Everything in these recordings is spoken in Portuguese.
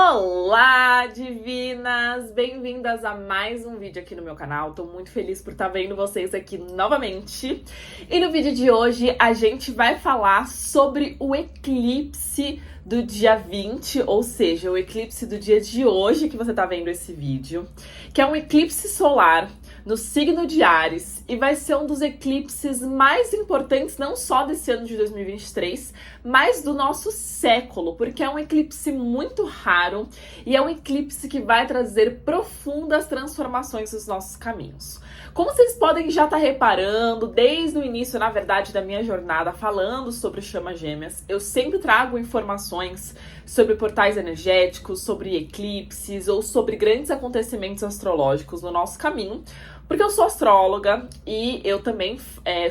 Olá, divinas! Bem-vindas a mais um vídeo aqui no meu canal. Tô muito feliz por estar vendo vocês aqui novamente. E no vídeo de hoje a gente vai falar sobre o eclipse do dia 20, ou seja, o eclipse do dia de hoje que você tá vendo esse vídeo, que é um eclipse solar no signo de Áries, e vai ser um dos eclipses mais importantes, não só desse ano de 2023, mas do nosso século, porque é um eclipse muito raro e é um eclipse que vai trazer profundas transformações nos nossos caminhos. Como vocês podem já estar reparando, desde o início, na verdade, da minha jornada falando sobre Chama Gêmeas, eu sempre trago informações sobre portais energéticos, sobre eclipses ou sobre grandes acontecimentos astrológicos no nosso caminho, porque eu sou astróloga e eu também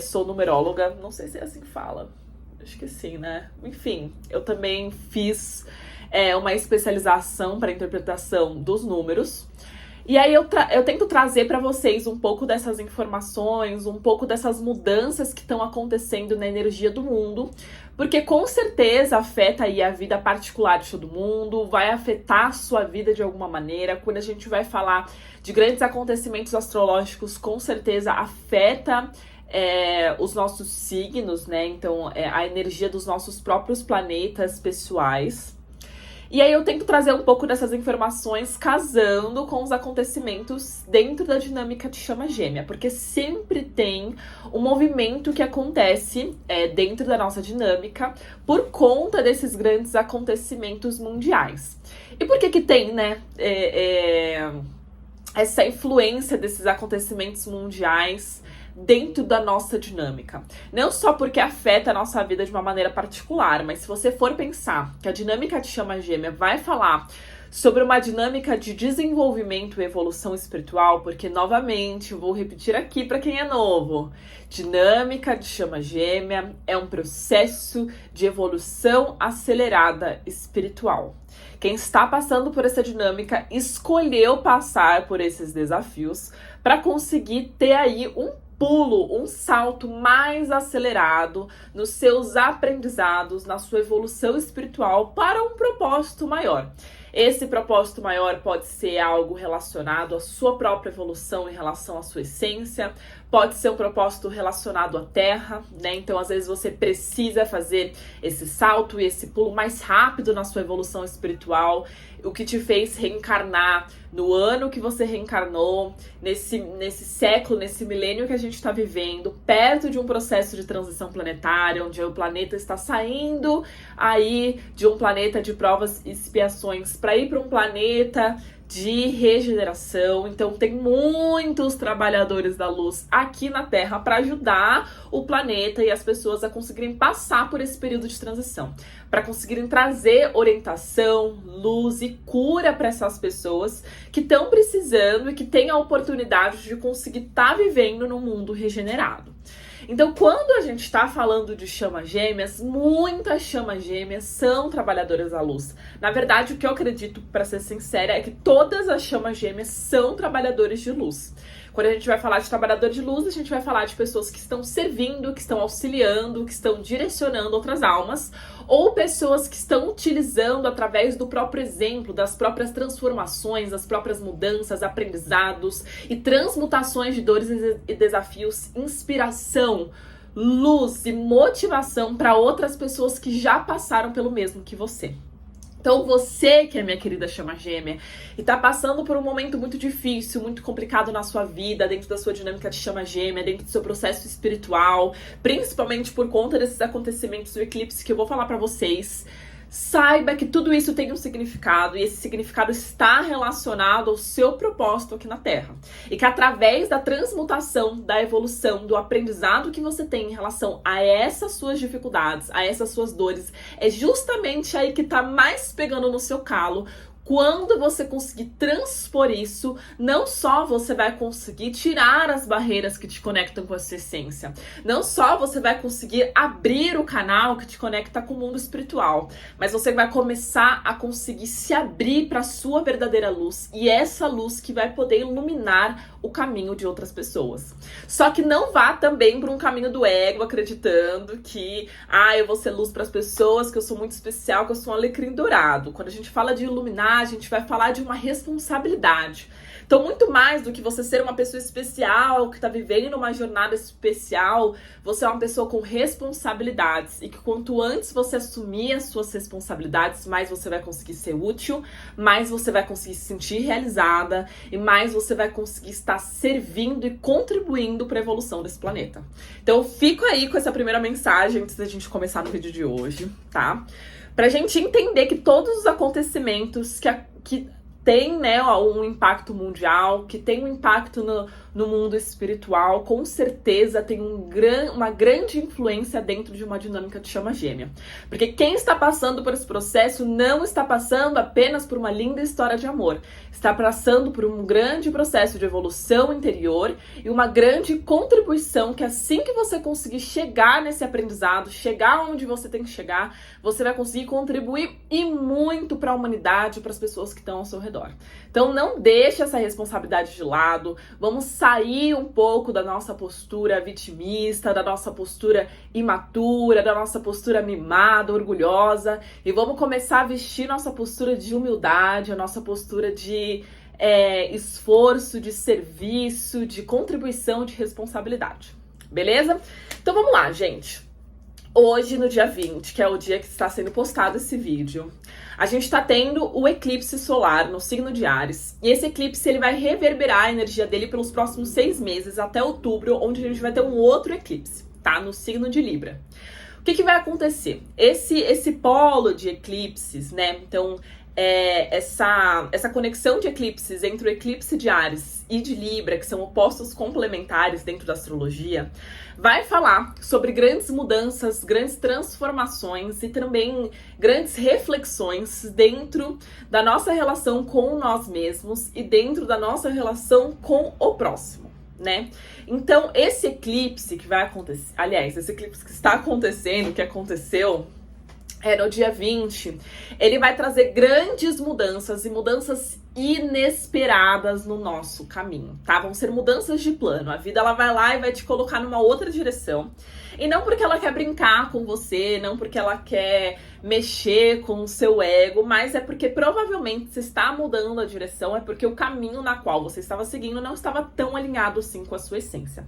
sou numeróloga, não sei se é assim que fala, acho que sim, né? Enfim, eu também fiz uma especialização para interpretação dos números. E aí eu tento trazer para vocês um pouco dessas informações, um pouco dessas mudanças que estão acontecendo na energia do mundo, porque com certeza afeta aí a vida particular de todo mundo, vai afetar a sua vida de alguma maneira. Quando a gente vai falar de grandes acontecimentos astrológicos, com certeza afeta os nossos signos, né? Então, a energia dos nossos próprios planetas pessoais. E aí eu tento trazer um pouco dessas informações casando com os acontecimentos dentro da dinâmica de Chama Gêmea, porque sempre tem um movimento que acontece dentro da nossa dinâmica por conta desses grandes acontecimentos mundiais. E por que tem, né, essa influência desses acontecimentos mundiais dentro da nossa dinâmica? Não só porque afeta a nossa vida de uma maneira particular, mas se você for pensar que a dinâmica de Chama Gêmea vai falar sobre uma dinâmica de desenvolvimento e evolução espiritual, porque, novamente, eu vou repetir aqui para quem é novo, dinâmica de Chama Gêmea é um processo de evolução acelerada espiritual. Quem está passando por essa dinâmica escolheu passar por esses desafios para conseguir ter aí um salto mais acelerado nos seus aprendizados, na sua evolução espiritual para um propósito maior. Esse propósito maior pode ser algo relacionado à sua própria evolução em relação à sua essência, pode ser um propósito relacionado à Terra, né? Então, às vezes, você precisa fazer esse salto e esse pulo mais rápido na sua evolução espiritual, o que te fez reencarnar no ano que você reencarnou, nesse século, nesse milênio que a gente está vivendo, perto de um processo de transição planetária, onde o planeta está saindo aí de um planeta de provas e expiações para ir para um planeta de regeneração. Então tem muitos trabalhadores da luz aqui na Terra para ajudar o planeta e as pessoas a conseguirem passar por esse período de transição, para conseguirem trazer orientação, luz e cura para essas pessoas que estão precisando e que têm a oportunidade de conseguir estar vivendo num mundo regenerado. Então, quando a gente está falando de Chama Gêmeas, muitas Chamas Gêmeas são trabalhadoras da luz. Na verdade, o que eu acredito, para ser sincera, é que todas as Chamas Gêmeas são trabalhadores de luz. Quando a gente vai falar de trabalhador de luz, a gente vai falar de pessoas que estão servindo, que estão auxiliando, que estão direcionando outras almas, ou pessoas que estão utilizando através do próprio exemplo, das próprias transformações, das próprias mudanças, aprendizados e transmutações de dores e desafios, inspiração, luz e motivação para outras pessoas que já passaram pelo mesmo que você. Então você, que é minha querida Chama Gêmea, e tá passando por um momento muito difícil, muito complicado na sua vida, dentro da sua dinâmica de Chama Gêmea, dentro do seu processo espiritual, principalmente por conta desses acontecimentos do eclipse que eu vou falar pra vocês, saiba que tudo isso tem um significado e esse significado está relacionado ao seu propósito aqui na Terra. E que através da transmutação, da evolução, do aprendizado que você tem em relação a essas suas dificuldades, a essas suas dores, é justamente aí que tá mais pegando no seu calo. Quando você conseguir transpor isso, não só você vai conseguir tirar as barreiras que te conectam com a sua essência, não só você vai conseguir abrir o canal que te conecta com o mundo espiritual, mas você vai começar a conseguir se abrir para a sua verdadeira luz, e essa luz que vai poder iluminar o caminho de outras pessoas. Só que não vá também para um caminho do ego, acreditando que eu vou ser luz para as pessoas, que eu sou muito especial, que eu sou um alecrim dourado. Quando a gente fala de iluminar, a gente vai falar de uma responsabilidade. Então, muito mais do que você ser uma pessoa especial, que está vivendo uma jornada especial, você é uma pessoa com responsabilidades. E que quanto antes você assumir as suas responsabilidades, mais você vai conseguir ser útil, mais você vai conseguir se sentir realizada e mais você vai conseguir estar servindo e contribuindo para a evolução desse planeta. Então, eu fico aí com essa primeira mensagem antes da gente começar no vídeo de hoje, tá? Pra gente entender que todos os acontecimentos que tem, né, um impacto mundial, que tem um impacto no mundo espiritual, com certeza tem uma grande influência dentro de uma dinâmica de chama gêmea. Porque quem está passando por esse processo não está passando apenas por uma linda história de amor, está passando por um grande processo de evolução interior e uma grande contribuição que assim que você conseguir chegar nesse aprendizado, chegar onde você tem que chegar, você vai conseguir contribuir e muito para a humanidade, para as pessoas que estão ao seu redor. Então não deixe essa responsabilidade de lado, vamos sair um pouco da nossa postura vitimista, da nossa postura imatura, da nossa postura mimada, orgulhosa, e vamos começar a vestir nossa postura de humildade, a nossa postura de esforço, de serviço, de contribuição, de responsabilidade. Beleza? Então vamos lá, gente. Hoje, no dia 20, que é o dia que está sendo postado esse vídeo, a gente está tendo o eclipse solar no signo de Áries. E esse eclipse ele vai reverberar a energia dele pelos próximos 6 meses, até outubro, onde a gente vai ter um outro eclipse, tá? No signo de Libra. O que vai acontecer? Esse polo de eclipses, né? Então, essa conexão de eclipses entre o eclipse de Áries e de Libra, que são opostos complementares dentro da astrologia, vai falar sobre grandes mudanças, grandes transformações e também grandes reflexões dentro da nossa relação com nós mesmos e dentro da nossa relação com o próximo, né? Então, esse eclipse que vai acontecer, aliás, esse eclipse que está acontecendo, que aconteceu no dia 20, ele vai trazer grandes mudanças e mudanças inesperadas no nosso caminho, tá? Vão ser mudanças de plano. A vida, ela vai lá e vai te colocar numa outra direção. E não porque ela quer brincar com você, não porque ela quer mexer com o seu ego, mas é porque provavelmente você está mudando a direção, é porque o caminho na qual você estava seguindo não estava tão alinhado assim com a sua essência.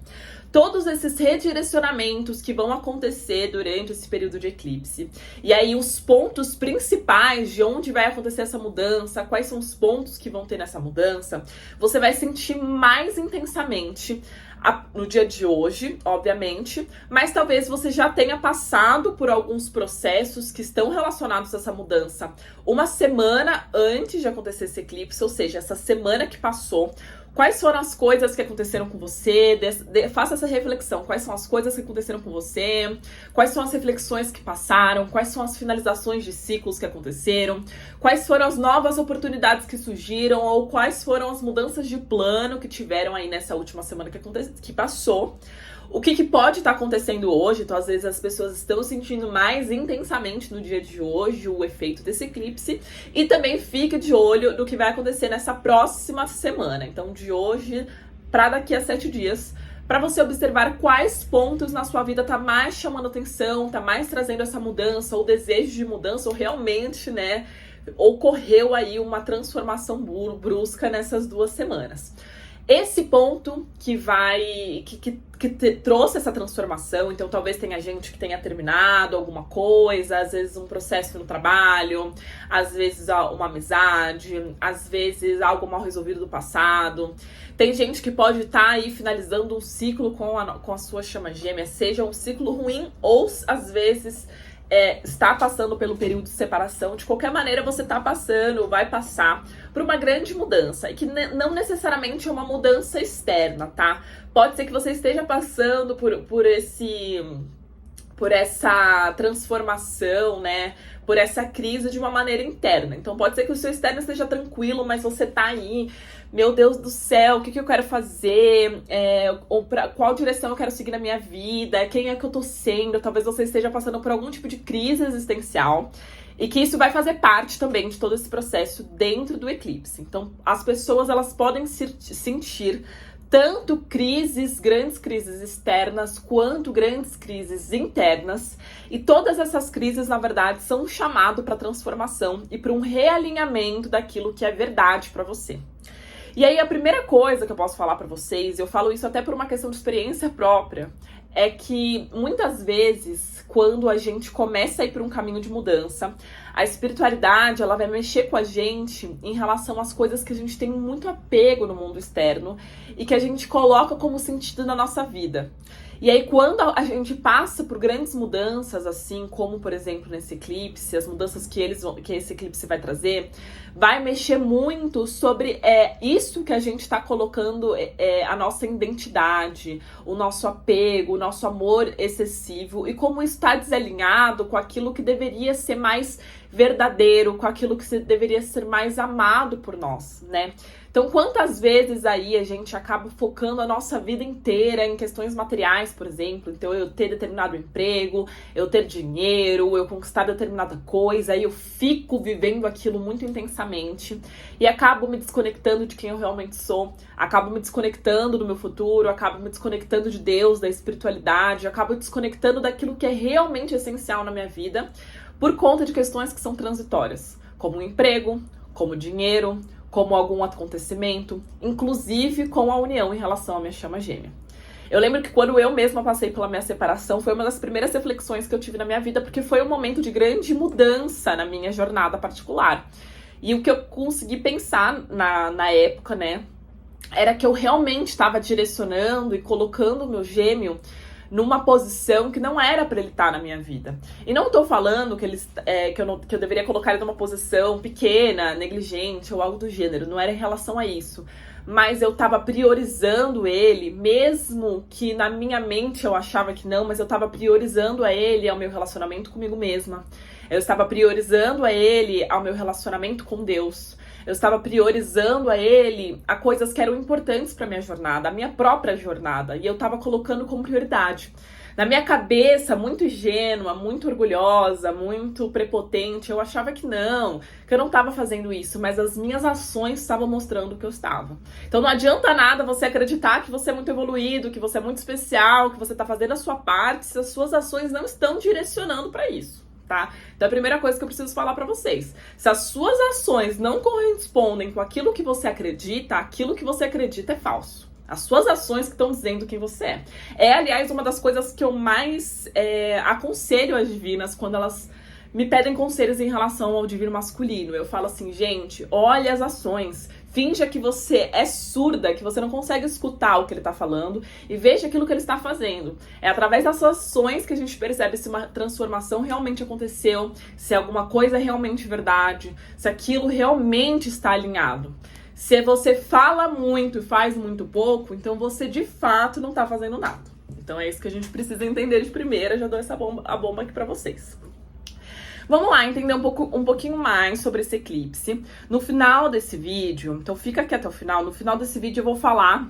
Todos esses redirecionamentos que vão acontecer durante esse período de eclipse, e aí os pontos principais de onde vai acontecer essa mudança, quais são os pontos que vão ter nessa mudança, você vai sentir mais intensamente no dia de hoje, obviamente, mas talvez você já tenha passado por alguns processos que estão relacionados a essa mudança uma semana antes de acontecer esse eclipse, ou seja, essa semana que passou. Quais foram as coisas que aconteceram com você? Faça essa reflexão. Quais são as coisas que aconteceram com você? Quais são as reflexões que passaram? Quais são as finalizações de ciclos que aconteceram? Quais foram as novas oportunidades que surgiram? Ou quais foram as mudanças de plano que tiveram aí nessa última semana que passou? O que pode estar acontecendo hoje? Então, às vezes, as pessoas estão sentindo mais intensamente no dia de hoje o efeito desse eclipse. E também fique de olho do que vai acontecer nessa próxima semana. Então, de hoje para daqui a 7 dias, para você observar quais pontos na sua vida tá mais chamando atenção, tá mais trazendo essa mudança, ou desejo de mudança, ou realmente, né, ocorreu aí uma transformação brusca nessas 2 semanas. Esse ponto que trouxe essa transformação, então talvez tenha gente que tenha terminado alguma coisa, às vezes um processo no trabalho, às vezes uma amizade, às vezes algo mal resolvido do passado. Tem gente que pode estar aí finalizando um ciclo com a sua chama gêmea, seja um ciclo ruim ou às vezes está passando pelo período de separação. De qualquer maneira, você está passando, vai passar por uma grande mudança, e que não necessariamente é uma mudança externa, tá? Pode ser que você esteja passando por essa transformação, né? Por essa crise de uma maneira interna. Então pode ser que o seu externo esteja tranquilo, mas você tá aí, meu Deus do céu, o que eu quero fazer? Ou qual direção eu quero seguir na minha vida? Quem é que eu tô sendo? Talvez você esteja passando por algum tipo de crise existencial. E que isso vai fazer parte também de todo esse processo dentro do eclipse. Então, as pessoas, elas podem se sentir tanto grandes crises externas, quanto grandes crises internas. E todas essas crises, na verdade, são um chamado para transformação e para um realinhamento daquilo que é verdade para você. E aí, a primeira coisa que eu posso falar para vocês, eu falo isso até por uma questão de experiência própria, é que muitas vezes, quando a gente começa a ir por um caminho de mudança, a espiritualidade, ela vai mexer com a gente em relação às coisas que a gente tem muito apego no mundo externo e que a gente coloca como sentido na nossa vida. E aí, quando a gente passa por grandes mudanças, assim como, por exemplo, nesse eclipse, as mudanças que esse eclipse vai trazer, vai mexer muito sobre isso que a gente está colocando, a nossa identidade, o nosso apego, o nosso amor excessivo, e como está desalinhado com aquilo que deveria ser mais verdadeiro, com aquilo que deveria ser mais amado por nós, né? Então, quantas vezes aí a gente acaba focando a nossa vida inteira em questões materiais, por exemplo? Então, eu ter determinado emprego, eu ter dinheiro, eu conquistar determinada coisa, aí eu fico vivendo aquilo muito intensamente e acabo me desconectando de quem eu realmente sou, acabo me desconectando do meu futuro, acabo me desconectando de Deus, da espiritualidade, acabo desconectando daquilo que é realmente essencial na minha vida por conta de questões que são transitórias, como o emprego, como o dinheiro, como algum acontecimento, inclusive com a união em relação à minha chama gêmea. Eu lembro que quando eu mesma passei pela minha separação, foi uma das primeiras reflexões que eu tive na minha vida, porque foi um momento de grande mudança na minha jornada particular. E o que eu consegui pensar na época, né, era que eu realmente estava direcionando e colocando o meu gêmeo numa posição que não era pra ele estar na minha vida. E não tô falando que eu deveria colocar ele numa posição pequena, negligente ou algo do gênero. Não era em relação a isso. Mas eu tava priorizando ele, mesmo que na minha mente eu achava que não, mas eu tava priorizando a ele ao meu relacionamento comigo mesma. Eu estava priorizando a ele ao meu relacionamento com Deus. Eu estava priorizando a ele a coisas que eram importantes para minha jornada, a minha própria jornada, e eu estava colocando como prioridade. Na minha cabeça, muito ingênua, muito orgulhosa, muito prepotente, eu achava que eu não estava fazendo isso, mas as minhas ações estavam mostrando que eu estava. Então não adianta nada você acreditar que você é muito evoluído, que você é muito especial, que você está fazendo a sua parte, se as suas ações não estão direcionando para isso. Tá? Então a primeira coisa que eu preciso falar pra vocês, se as suas ações não correspondem com aquilo que você acredita, aquilo que você acredita é falso. As suas ações que estão dizendo quem você é. É, aliás, uma das coisas que eu mais aconselho às divinas quando elas me pedem conselhos em relação ao divino masculino. Eu falo assim, gente, olha as ações. Finja que você é surda, que você não consegue escutar o que ele está falando e veja aquilo que ele está fazendo. É através dessas ações que a gente percebe se uma transformação realmente aconteceu, se alguma coisa é realmente verdade, se aquilo realmente está alinhado. Se você fala muito e faz muito pouco, então você de fato não está fazendo nada. Então é isso que a gente precisa entender de primeira, já dou a bomba aqui para vocês. Vamos lá, entender um pouquinho mais sobre esse eclipse. No final desse vídeo, então fica aqui até o final, no final desse vídeo eu vou falar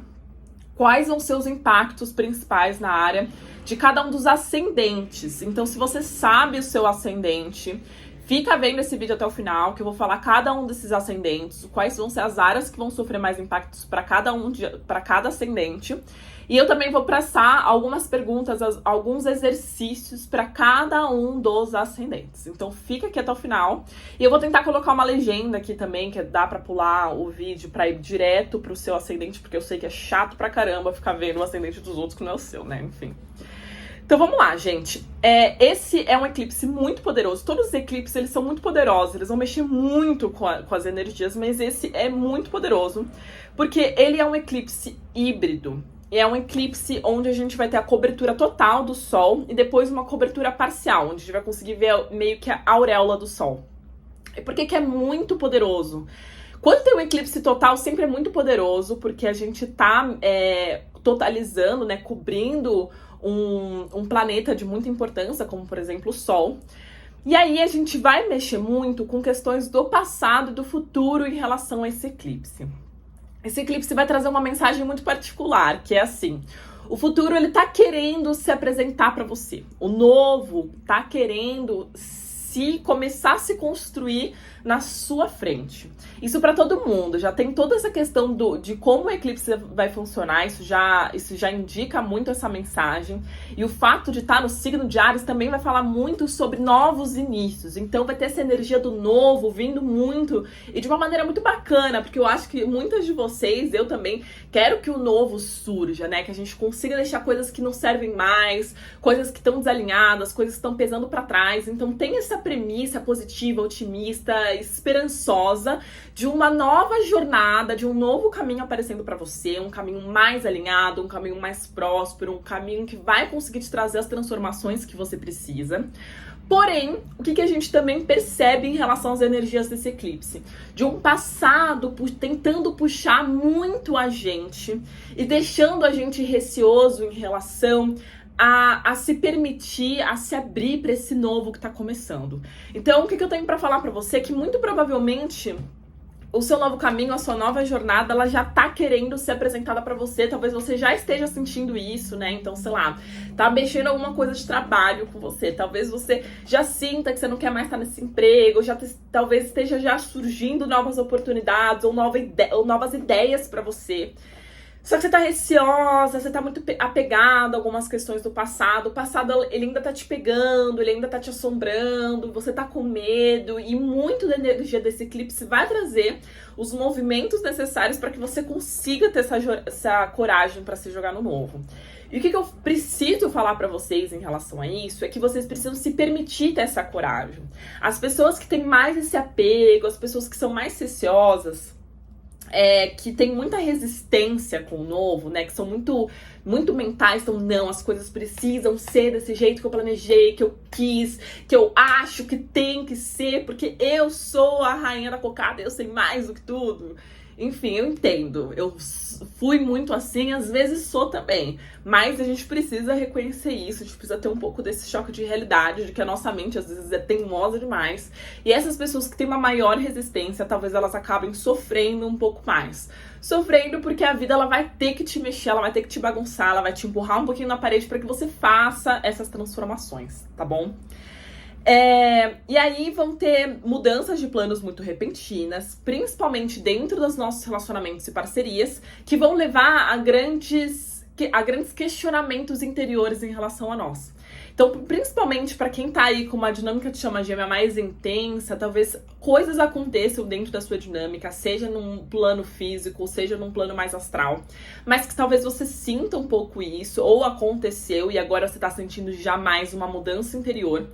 quais vão ser os impactos principais na área de cada um dos ascendentes. Então, se você sabe o seu ascendente, fica vendo esse vídeo até o final, que eu vou falar cada um desses ascendentes, quais vão ser as áreas que vão sofrer mais impactos para cada ascendente. E eu também vou passar algumas perguntas, alguns exercícios para cada um dos ascendentes. Então fica aqui até o final. E eu vou tentar colocar uma legenda aqui também, que dá para pular o vídeo para ir direto pro seu ascendente, porque eu sei que é chato pra caramba ficar vendo o ascendente dos outros que não é o seu, né? Enfim. Então vamos lá, gente. Esse é um eclipse muito poderoso. Todos os eclipses, eles são muito poderosos. Eles vão mexer muito com as energias, mas esse é muito poderoso, porque ele é um eclipse híbrido. É um eclipse onde a gente vai ter a cobertura total do Sol e depois uma cobertura parcial, onde a gente vai conseguir ver meio que a auréola do Sol. E por que é muito poderoso? Quando tem um eclipse total, sempre é muito poderoso, porque a gente tá totalizando, né, cobrindo um planeta de muita importância, como por exemplo o Sol. E aí a gente vai mexer muito com questões do passado e do futuro em relação a esse eclipse. Esse eclipse vai trazer uma mensagem muito particular, que é assim: o futuro, ele tá querendo se apresentar para você. O novo tá querendo começar a se construir na sua frente. Isso para todo mundo, já tem toda essa questão de como o eclipse vai funcionar, isso já indica muito essa mensagem. E o fato de estar no signo de Áries também vai falar muito sobre novos inícios. Então vai ter essa energia do novo vindo muito e de uma maneira muito bacana, porque eu acho que muitas de vocês, eu também, quero que o novo surja, né? Que a gente consiga deixar coisas que não servem mais, coisas que estão desalinhadas, coisas que estão pesando para trás. Então tem essa premissa positiva, otimista, esperançosa de uma nova jornada, de um novo caminho aparecendo para você, um caminho mais alinhado, um caminho mais próspero, um caminho que vai conseguir te trazer as transformações que você precisa. Porém, o que a gente também percebe em relação às energias desse eclipse? De um passado tentando puxar muito a gente e deixando a gente receoso em relação a se permitir, a se abrir para esse novo que está começando. Então, o que eu tenho para falar para você é que muito provavelmente o seu novo caminho, a sua nova jornada, ela já tá querendo ser apresentada pra você. Talvez você já esteja sentindo isso, né? Então, sei lá, tá mexendo alguma coisa de trabalho com você. Talvez você já sinta que você não quer mais estar nesse emprego. Talvez esteja já surgindo novas oportunidades ou novas ideias pra você. Só que você tá receosa, você tá muito apegada a algumas questões do passado. O passado, ele ainda tá te pegando, ele ainda tá te assombrando, você tá com medo. E muito da energia desse eclipse vai trazer os movimentos necessários para que você consiga ter essa coragem para se jogar no novo. E o que eu preciso falar para vocês em relação a isso é que vocês precisam se permitir ter essa coragem. As pessoas que têm mais esse apego, as pessoas que são mais receosas, que tem muita resistência com o novo, né? Que são muito mentais, então não, as coisas precisam ser desse jeito que eu planejei, que eu quis, que eu acho que tem que ser, porque eu sou a rainha da cocada, eu sei mais do que tudo. Enfim, eu entendo, eu fui muito assim, às vezes sou também, mas a gente precisa reconhecer isso, a gente precisa ter um pouco desse choque de realidade, de que a nossa mente às vezes é teimosa demais, e essas pessoas que têm uma maior resistência, talvez elas acabem sofrendo um pouco mais. Sofrendo porque a vida ela vai ter que te mexer, ela vai ter que te bagunçar, ela vai te empurrar um pouquinho na parede para que você faça essas transformações, tá bom? E aí vão ter mudanças de planos muito repentinas, principalmente dentro dos nossos relacionamentos e parcerias, que vão levar a grandes questionamentos interiores em relação a nós. Então, principalmente para quem tá aí com uma dinâmica de chama gêmea mais intensa, talvez coisas aconteçam dentro da sua dinâmica, seja num plano físico, seja num plano mais astral, mas que talvez você sinta um pouco isso, ou aconteceu e agora você tá sentindo já mais uma mudança interior.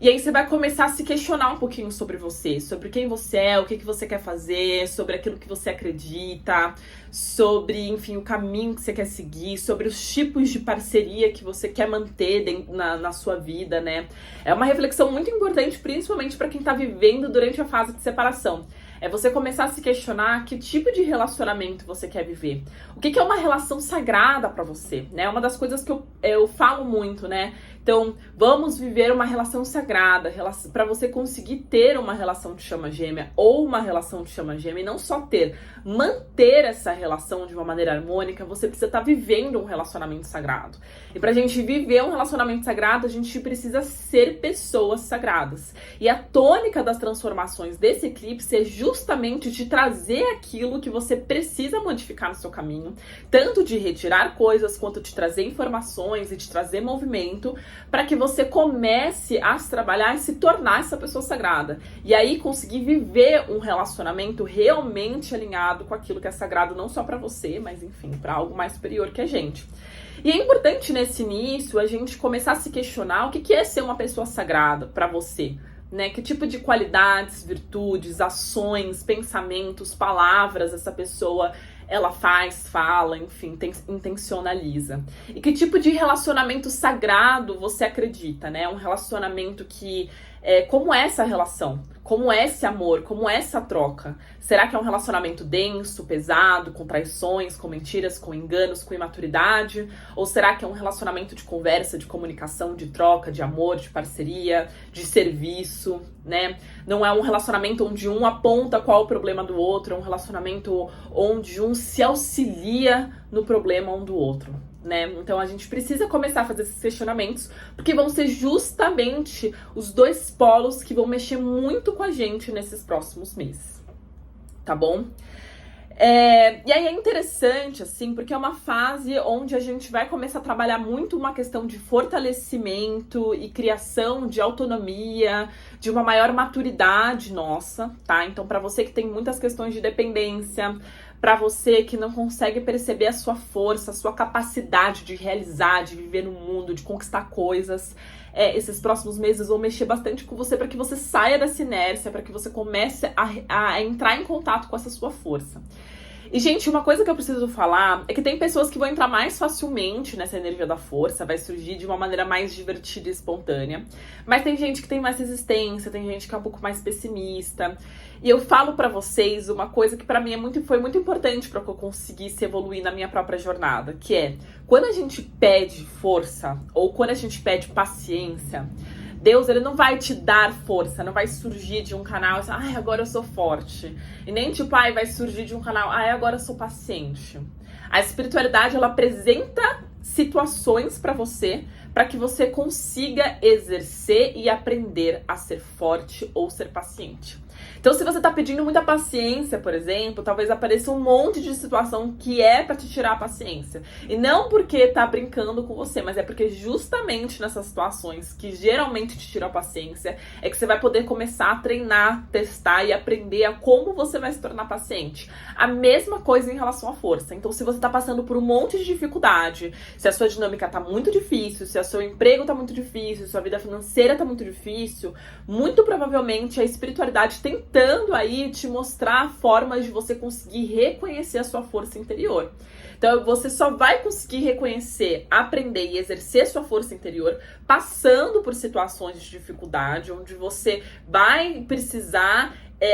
E aí você vai começar a se questionar um pouquinho sobre você, sobre quem você é, o que você quer fazer, sobre aquilo que você acredita, sobre, enfim, o caminho que você quer seguir, sobre os tipos de parceria que você quer manter na sua vida, né? É uma reflexão muito importante, principalmente para quem tá vivendo durante a fase de separação. É você começar a se questionar que tipo de relacionamento você quer viver. O que é uma relação sagrada pra você, né? É uma das coisas que eu falo muito, né? Então, vamos viver uma relação sagrada, para você conseguir ter uma relação de chama gêmea ou uma relação de chama gêmea, e não só ter, manter essa relação de uma maneira harmônica, você precisa estar vivendo um relacionamento sagrado. E pra gente viver um relacionamento sagrado, a gente precisa ser pessoas sagradas. E a tônica das transformações desse eclipse é justamente de trazer aquilo que você precisa modificar no seu caminho, tanto de retirar coisas, quanto de trazer informações e de trazer movimento, para que você comece a se trabalhar e se tornar essa pessoa sagrada. E aí conseguir viver um relacionamento realmente alinhado com aquilo que é sagrado, não só para você, mas enfim, para algo mais superior que a gente. E é importante nesse início a gente começar a se questionar o que é ser uma pessoa sagrada para você, né? Que tipo de qualidades, virtudes, ações, pensamentos, palavras essa pessoa ela fala, enfim, intencionaliza. E que tipo de relacionamento sagrado você acredita, né? Um relacionamento que... como é essa relação? Como é esse amor? Como é essa troca? Será que é um relacionamento denso, pesado, com traições, com mentiras, com enganos, com imaturidade? Ou será que é um relacionamento de conversa, de comunicação, de troca, de amor, de parceria, de serviço, né? Não é um relacionamento onde um aponta qual é o problema do outro, é um relacionamento onde um se auxilia no problema um do outro. né? Então a gente precisa começar a fazer esses questionamentos, porque vão ser justamente os dois polos que vão mexer muito com a gente nesses próximos meses, tá bom? E aí é interessante, assim, porque é uma fase onde a gente vai começar a trabalhar muito uma questão de fortalecimento e criação de autonomia, de uma maior maturidade nossa, tá? Então, pra você que tem muitas questões de dependência, pra você que não consegue perceber a sua força, a sua capacidade de realizar, de viver no mundo, de conquistar coisas, esses próximos meses vão mexer bastante com você para que você saia dessa inércia, para que você comece a entrar em contato com essa sua força. E, gente, uma coisa que eu preciso falar é que tem pessoas que vão entrar mais facilmente nessa energia da força, vai surgir de uma maneira mais divertida e espontânea. Mas tem gente que tem mais resistência, tem gente que é um pouco mais pessimista. E eu falo pra vocês uma coisa que pra mim foi muito importante pra que eu conseguisse evoluir na minha própria jornada, que é, quando a gente pede força, ou quando a gente pede paciência, Deus, ele não vai te dar força, não vai surgir de um canal assim, ai, agora eu sou forte. E nem tipo, ai, vai surgir de um canal, ai, agora eu sou paciente. A espiritualidade, ela apresenta situações pra você, para que você consiga exercer e aprender a ser forte ou ser paciente. Então, se você tá pedindo muita paciência, por exemplo, talvez apareça um monte de situação que é pra te tirar a paciência. E não porque tá brincando com você, mas é porque justamente nessas situações que geralmente te tiram a paciência, é que você vai poder começar a treinar, testar e aprender a como você vai se tornar paciente. A mesma coisa em relação à força. Então, se você tá passando por um monte de dificuldade, se a sua dinâmica tá muito difícil, se o seu emprego tá muito difícil, se a sua vida financeira tá muito difícil, muito provavelmente a espiritualidade tentando aí te mostrar formas de você conseguir reconhecer a sua força interior. Então, você só vai conseguir reconhecer, aprender e exercer sua força interior passando por situações de dificuldade, onde você vai precisar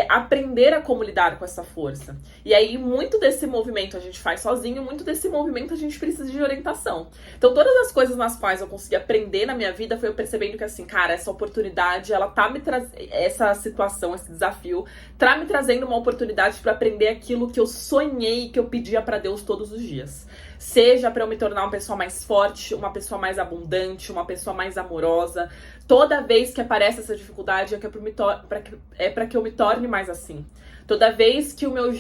aprender a como lidar com essa força. E aí, muito desse movimento a gente faz sozinho, muito desse movimento a gente precisa de orientação. Então, todas as coisas nas quais eu consegui aprender na minha vida foi eu percebendo que, assim, cara, essa oportunidade, ela tá me trazendo, essa situação, esse desafio, tá me trazendo uma oportunidade para aprender aquilo que eu sonhei, que eu pedia para Deus todos os dias. Seja para eu me tornar uma pessoa mais forte, uma pessoa mais abundante, uma pessoa mais amorosa. Toda vez que aparece essa dificuldade é para que eu me torne mais assim. Toda vez que o meu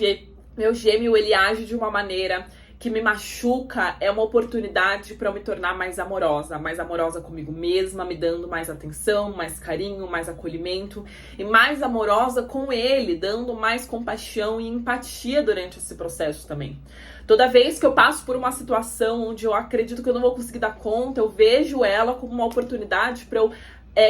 gêmeo ele age de uma maneira que me machuca, é uma oportunidade para eu me tornar mais amorosa comigo mesma, me dando mais atenção, mais carinho, mais acolhimento e mais amorosa com ele, dando mais compaixão e empatia durante esse processo também. Toda vez que eu passo por uma situação onde eu acredito que eu não vou conseguir dar conta, eu vejo ela como uma oportunidade para eu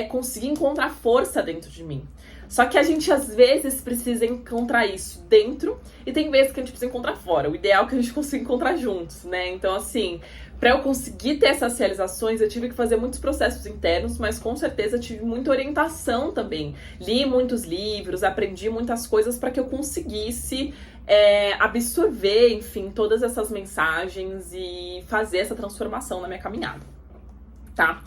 conseguir encontrar força dentro de mim. Só que a gente, às vezes, precisa encontrar isso dentro e tem vezes que a gente precisa encontrar fora. O ideal é que a gente consiga encontrar juntos, né? Então, assim, para eu conseguir ter essas realizações, eu tive que fazer muitos processos internos, mas com certeza tive muita orientação também. Li muitos livros, aprendi muitas coisas para que eu conseguisse absorver, enfim, todas essas mensagens e fazer essa transformação na minha caminhada, tá?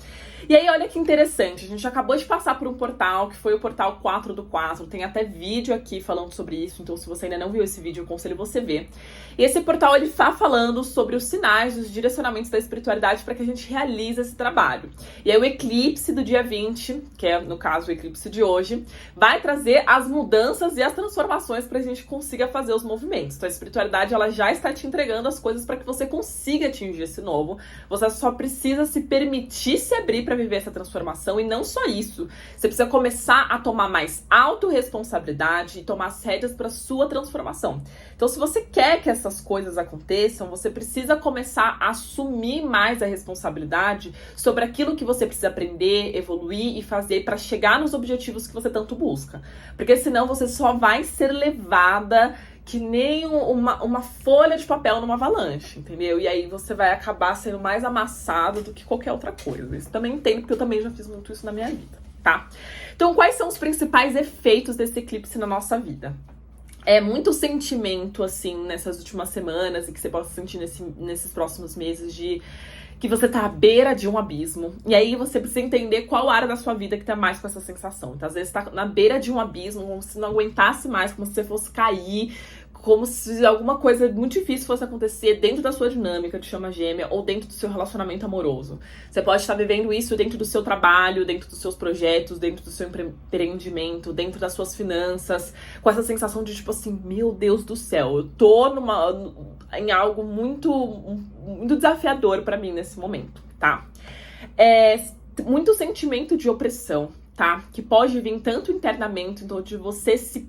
E aí, olha que interessante, a gente acabou de passar por um portal, que foi o portal 4/4, tem até vídeo aqui falando sobre isso, então se você ainda não viu esse vídeo, eu aconselho você ver. E esse portal, ele tá falando sobre os sinais, os direcionamentos da espiritualidade para que a gente realize esse trabalho. E aí o eclipse do dia 20, que é, no caso, o eclipse de hoje, vai trazer as mudanças e as transformações para a gente consiga fazer os movimentos. Então a espiritualidade, ela já está te entregando as coisas para que você consiga atingir esse novo. Você só precisa se permitir se abrir para viver essa transformação, e não só isso, você precisa começar a tomar mais autorresponsabilidade e tomar as rédeas para sua transformação. Então, se você quer que essas coisas aconteçam, você precisa começar a assumir mais a responsabilidade sobre aquilo que você precisa aprender, evoluir e fazer para chegar nos objetivos que você tanto busca. Porque senão você só vai ser levada que nem uma folha de papel numa avalanche, entendeu? E aí você vai acabar sendo mais amassado do que qualquer outra coisa. Isso também entendo, porque eu também já fiz muito isso na minha vida, tá? Então, quais são os principais efeitos desse eclipse na nossa vida? É muito sentimento, assim, nessas últimas semanas, e que você possa sentir nesses próximos meses, de que você tá à beira de um abismo. E aí você precisa entender qual área da sua vida que tá mais com essa sensação. Então, às vezes, tá na beira de um abismo, como se não aguentasse mais, como se você fosse cair, como se alguma coisa muito difícil fosse acontecer dentro da sua dinâmica de chama gêmea ou dentro do seu relacionamento amoroso. Você pode estar vivendo isso dentro do seu trabalho, dentro dos seus projetos, dentro do seu empreendimento, dentro das suas finanças, com essa sensação de tipo assim, meu Deus do céu, eu tô em algo muito desafiador pra mim nesse momento, tá? Muito sentimento de opressão, tá? Que pode vir tanto internamente, então de você se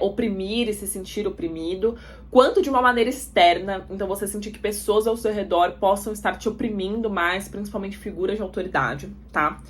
oprimir e se sentir oprimido, quanto de uma maneira externa, então você sentir que pessoas ao seu redor possam estar te oprimindo mais, principalmente figuras de autoridade, tá?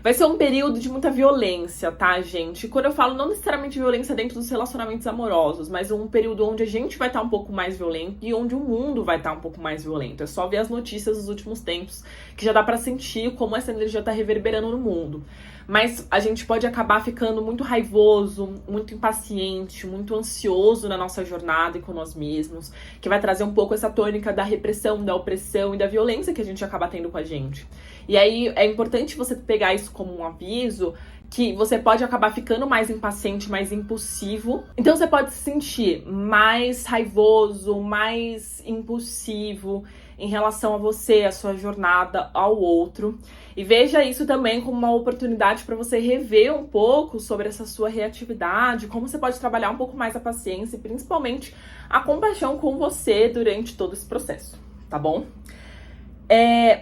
Vai ser um período de muita violência, tá, gente? Quando eu falo não necessariamente violência dentro dos relacionamentos amorosos, mas um período onde a gente vai estar um pouco mais violento e onde o mundo vai estar um pouco mais violento. É só ver as notícias dos últimos tempos que já dá pra sentir como essa energia tá reverberando no mundo. Mas a gente pode acabar ficando muito raivoso, muito impaciente, muito ansioso na nossa jornada e com nós mesmos, que vai trazer um pouco essa tônica da repressão, da opressão e da violência que a gente acaba tendo com a gente. E aí é importante você pegar isso como um aviso, que você pode acabar ficando mais impaciente, mais impulsivo. Então você pode se sentir mais raivoso, mais impulsivo em relação a você, a sua jornada ao outro. E veja isso também como uma oportunidade para você rever um pouco sobre essa sua reatividade, como você pode trabalhar um pouco mais a paciência e principalmente a compaixão com você durante todo esse processo, tá bom?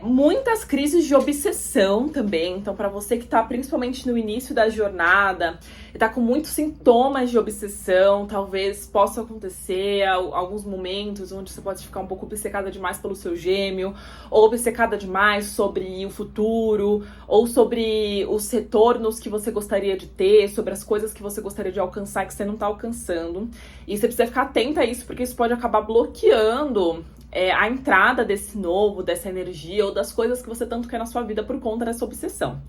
Muitas crises de obsessão também, então para você que tá principalmente no início da jornada e tá com muitos sintomas de obsessão, talvez possa acontecer alguns momentos onde você pode ficar um pouco obcecada demais pelo seu gêmeo, ou obcecada demais sobre o futuro, ou sobre os retornos que você gostaria de ter, sobre as coisas que você gostaria de alcançar que você não tá alcançando. E você precisa ficar atenta a isso, porque isso pode acabar bloqueando a entrada dessa energia ou das coisas que você tanto quer na sua vida por conta dessa obsessão.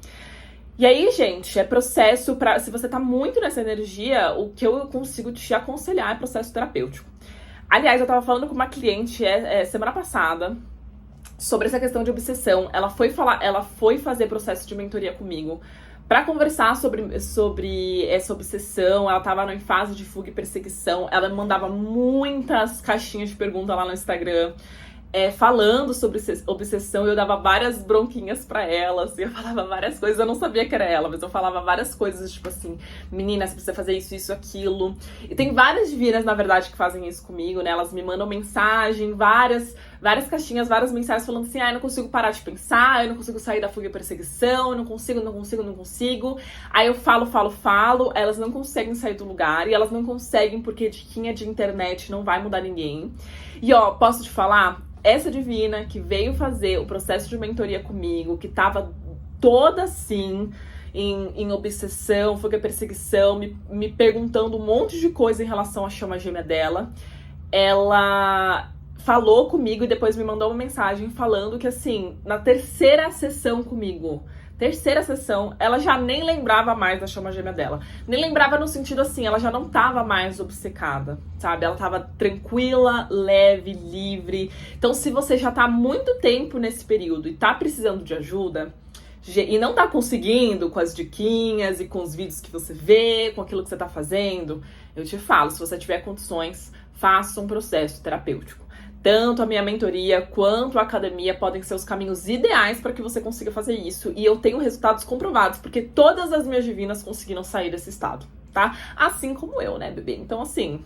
E aí, gente, é processo para... Se você tá muito nessa energia, o que eu consigo te aconselhar é processo terapêutico. Aliás, eu tava falando com uma cliente semana passada sobre essa questão de obsessão. Ela foi fazer processo de mentoria comigo para conversar sobre essa obsessão. Ela tava em fase de fuga e perseguição. Ela me mandava muitas caixinhas de pergunta lá no Instagram, falando sobre obsessão. Eu dava várias bronquinhas pra ela, assim, eu falava várias coisas. Eu não sabia que era ela, mas eu falava várias coisas, tipo assim, menina, você precisa fazer isso, aquilo. E tem várias divinas, na verdade, que fazem isso comigo, né? Elas me mandam mensagem, várias caixinhas, várias mensagens falando assim, eu não consigo parar de pensar, eu não consigo sair da fuga e perseguição, eu não consigo. Aí eu falo, elas não conseguem sair do lugar, e elas não conseguem porque diquinha de internet não vai mudar ninguém. E ó, posso te falar, essa divina que veio fazer o processo de mentoria comigo, que tava toda assim, em obsessão, fuga e perseguição, me perguntando um monte de coisa em relação à chama gêmea dela, ela falou comigo e depois me mandou uma mensagem falando que, assim, na terceira sessão comigo, ela já nem lembrava mais da chama gêmea dela. Nem lembrava no sentido assim, ela já não tava mais obcecada, sabe? Ela tava tranquila, leve, livre. Então, se você já tá há muito tempo nesse período e tá precisando de ajuda, e não tá conseguindo com as diquinhas e com os vídeos que você vê, com aquilo que você tá fazendo, eu te falo, se você tiver condições, faça um processo terapêutico. Tanto a minha mentoria quanto a academia podem ser os caminhos ideais para que você consiga fazer isso. E eu tenho resultados comprovados, porque todas as minhas divinas conseguiram sair desse estado, tá? Assim como eu, né, bebê? Então, assim,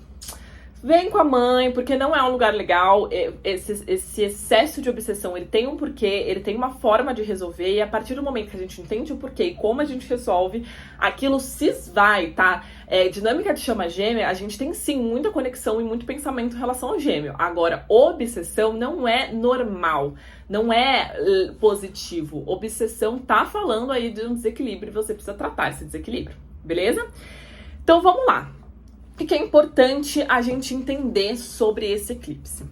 vem com a mãe, porque não é um lugar legal. Esse excesso de obsessão, ele tem um porquê, ele tem uma forma de resolver. E a partir do momento que a gente entende o porquê e como a gente resolve, aquilo se esvai, tá? Dinâmica de chama gêmea, a gente tem sim muita conexão e muito pensamento em relação ao gêmeo. Agora, obsessão não é normal, não é positivo. Obsessão tá falando aí de um desequilíbrio e você precisa tratar esse desequilíbrio, beleza? Então vamos lá. O que é importante a gente entender sobre esse eclipse?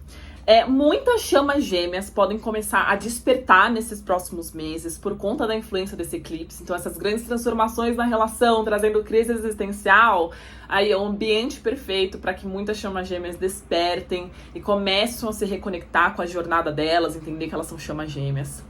Muitas chamas gêmeas podem começar a despertar nesses próximos meses por conta da influência desse eclipse. Então, essas grandes transformações na relação, trazendo crise existencial, aí é um ambiente perfeito para que muitas chamas gêmeas despertem e começam a se reconectar com a jornada delas, entender que elas são chamas gêmeas.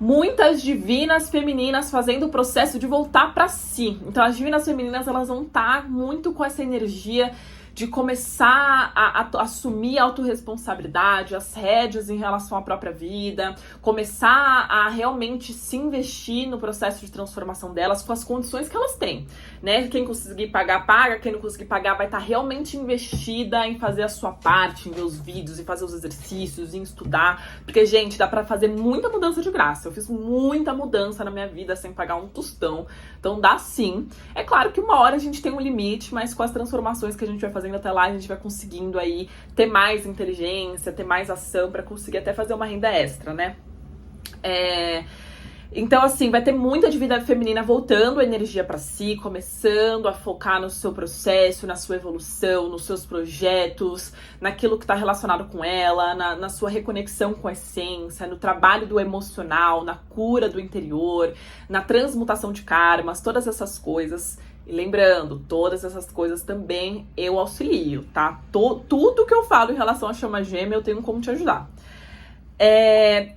Muitas divinas femininas fazendo o processo de voltar para si. Então, as divinas femininas, elas vão estar muito com essa energia de começar a assumir a autorresponsabilidade, as rédeas em relação à própria vida, começar a realmente se investir no processo de transformação delas com as condições que elas têm, né? Quem conseguir pagar, paga. Quem não conseguir pagar vai estar realmente investida em fazer a sua parte, em ver os vídeos, em fazer os exercícios, em estudar. Porque, gente, dá pra fazer muita mudança de graça. Eu fiz muita mudança na minha vida sem pagar um tostão. Então dá sim. É claro que uma hora a gente tem um limite, mas com as transformações que a gente vai fazendo até lá, a gente vai conseguindo aí ter mais inteligência, ter mais ação pra conseguir até fazer uma renda extra, né? Então, assim, vai ter muita divindade feminina voltando a energia pra si, começando a focar no seu processo, na sua evolução, nos seus projetos, naquilo que tá relacionado com ela, na sua reconexão com a essência, no trabalho do emocional, na cura do interior, na transmutação de karmas, todas essas coisas. E lembrando, todas essas coisas também eu auxilio, tá? Tudo que eu falo em relação à chama gêmea, eu tenho como te ajudar.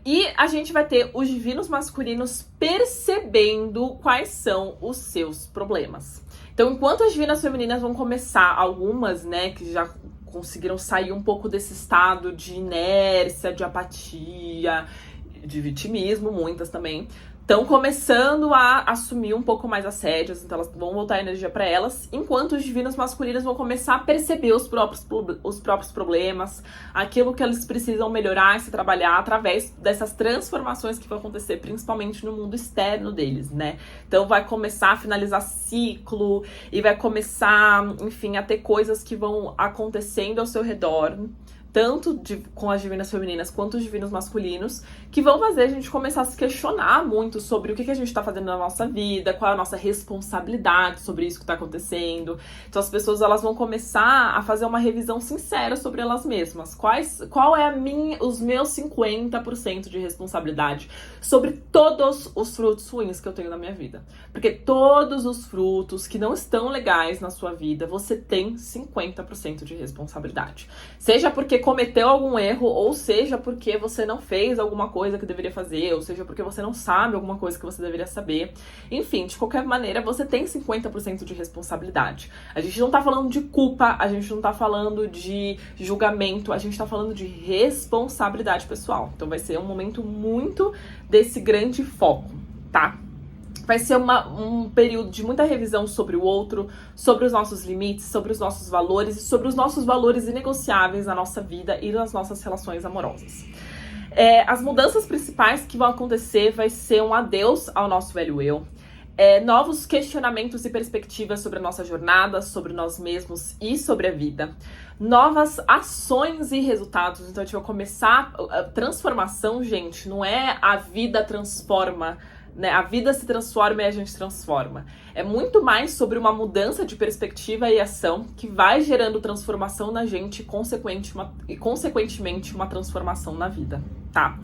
E a gente vai ter os divinos masculinos percebendo quais são os seus problemas. Então, enquanto as divinas femininas vão começar, algumas, né, que já conseguiram sair um pouco desse estado de inércia, de apatia, de vitimismo, muitas também, estão começando a assumir um pouco mais as rédeas, então elas vão voltar a energia para elas, enquanto os divinos masculinos vão começar a perceber os próprios problemas, aquilo que eles precisam melhorar e se trabalhar através dessas transformações que vão acontecer, principalmente no mundo externo deles, né? Então vai começar a finalizar ciclo e vai começar, enfim, a ter coisas que vão acontecendo ao seu redor, tanto com as divinas femininas quanto os divinos masculinos, que vão fazer a gente começar a se questionar muito sobre o que a gente tá fazendo na nossa vida, qual é a nossa responsabilidade sobre isso que tá acontecendo. Então as pessoas, elas vão começar a fazer uma revisão sincera sobre elas mesmas. Qual é os meus 50% de responsabilidade sobre todos os frutos ruins que eu tenho na minha vida. Porque todos os frutos que não estão legais na sua vida, você tem 50% de responsabilidade. Seja porque cometeu algum erro, ou seja porque você não fez alguma coisa que deveria fazer, ou seja porque você não sabe alguma coisa que você deveria saber. Enfim, de qualquer maneira, você tem 50% de responsabilidade. A gente não tá falando de culpa, a gente não tá falando de julgamento, a gente tá falando de responsabilidade pessoal. Então vai ser um momento muito desse grande foco, tá? Vai ser um período de muita revisão sobre o outro, sobre os nossos limites, sobre os nossos valores e sobre os nossos valores inegociáveis na nossa vida e nas nossas relações amorosas. As mudanças principais que vão acontecer vai ser um adeus ao nosso velho eu, novos questionamentos e perspectivas sobre a nossa jornada, sobre nós mesmos e sobre a vida, novas ações e resultados. Então a gente vai começar a transformação, gente, não é a vida transforma, né? A vida se transforma e a gente transforma. É muito mais sobre uma mudança de perspectiva e ação que vai gerando transformação na gente e, consequentemente, uma transformação na vida, tá?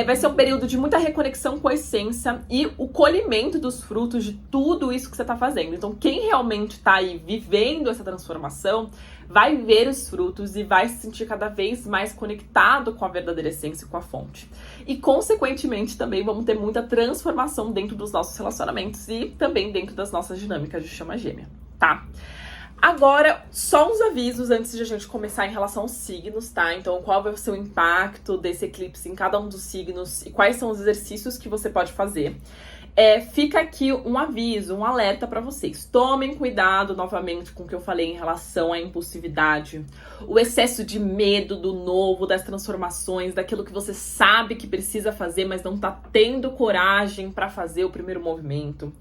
Vai ser um período de muita reconexão com a essência e o colhimento dos frutos de tudo isso que você tá fazendo. Então, quem realmente tá aí vivendo essa transformação vai ver os frutos e vai se sentir cada vez mais conectado com a verdadeira essência e com a fonte. E, consequentemente, também vamos ter muita transformação dentro dos nossos relacionamentos e também dentro das nossas dinâmicas de chama gêmea, tá? Agora, só uns avisos antes de a gente começar em relação aos signos, tá? Então, qual vai ser o impacto desse eclipse em cada um dos signos e quais são os exercícios que você pode fazer. Fica aqui um aviso, um alerta para vocês. Tomem cuidado novamente com o que eu falei em relação à impulsividade, o excesso de medo do novo, das transformações, daquilo que você sabe que precisa fazer, mas não tá tendo coragem para fazer o primeiro movimento.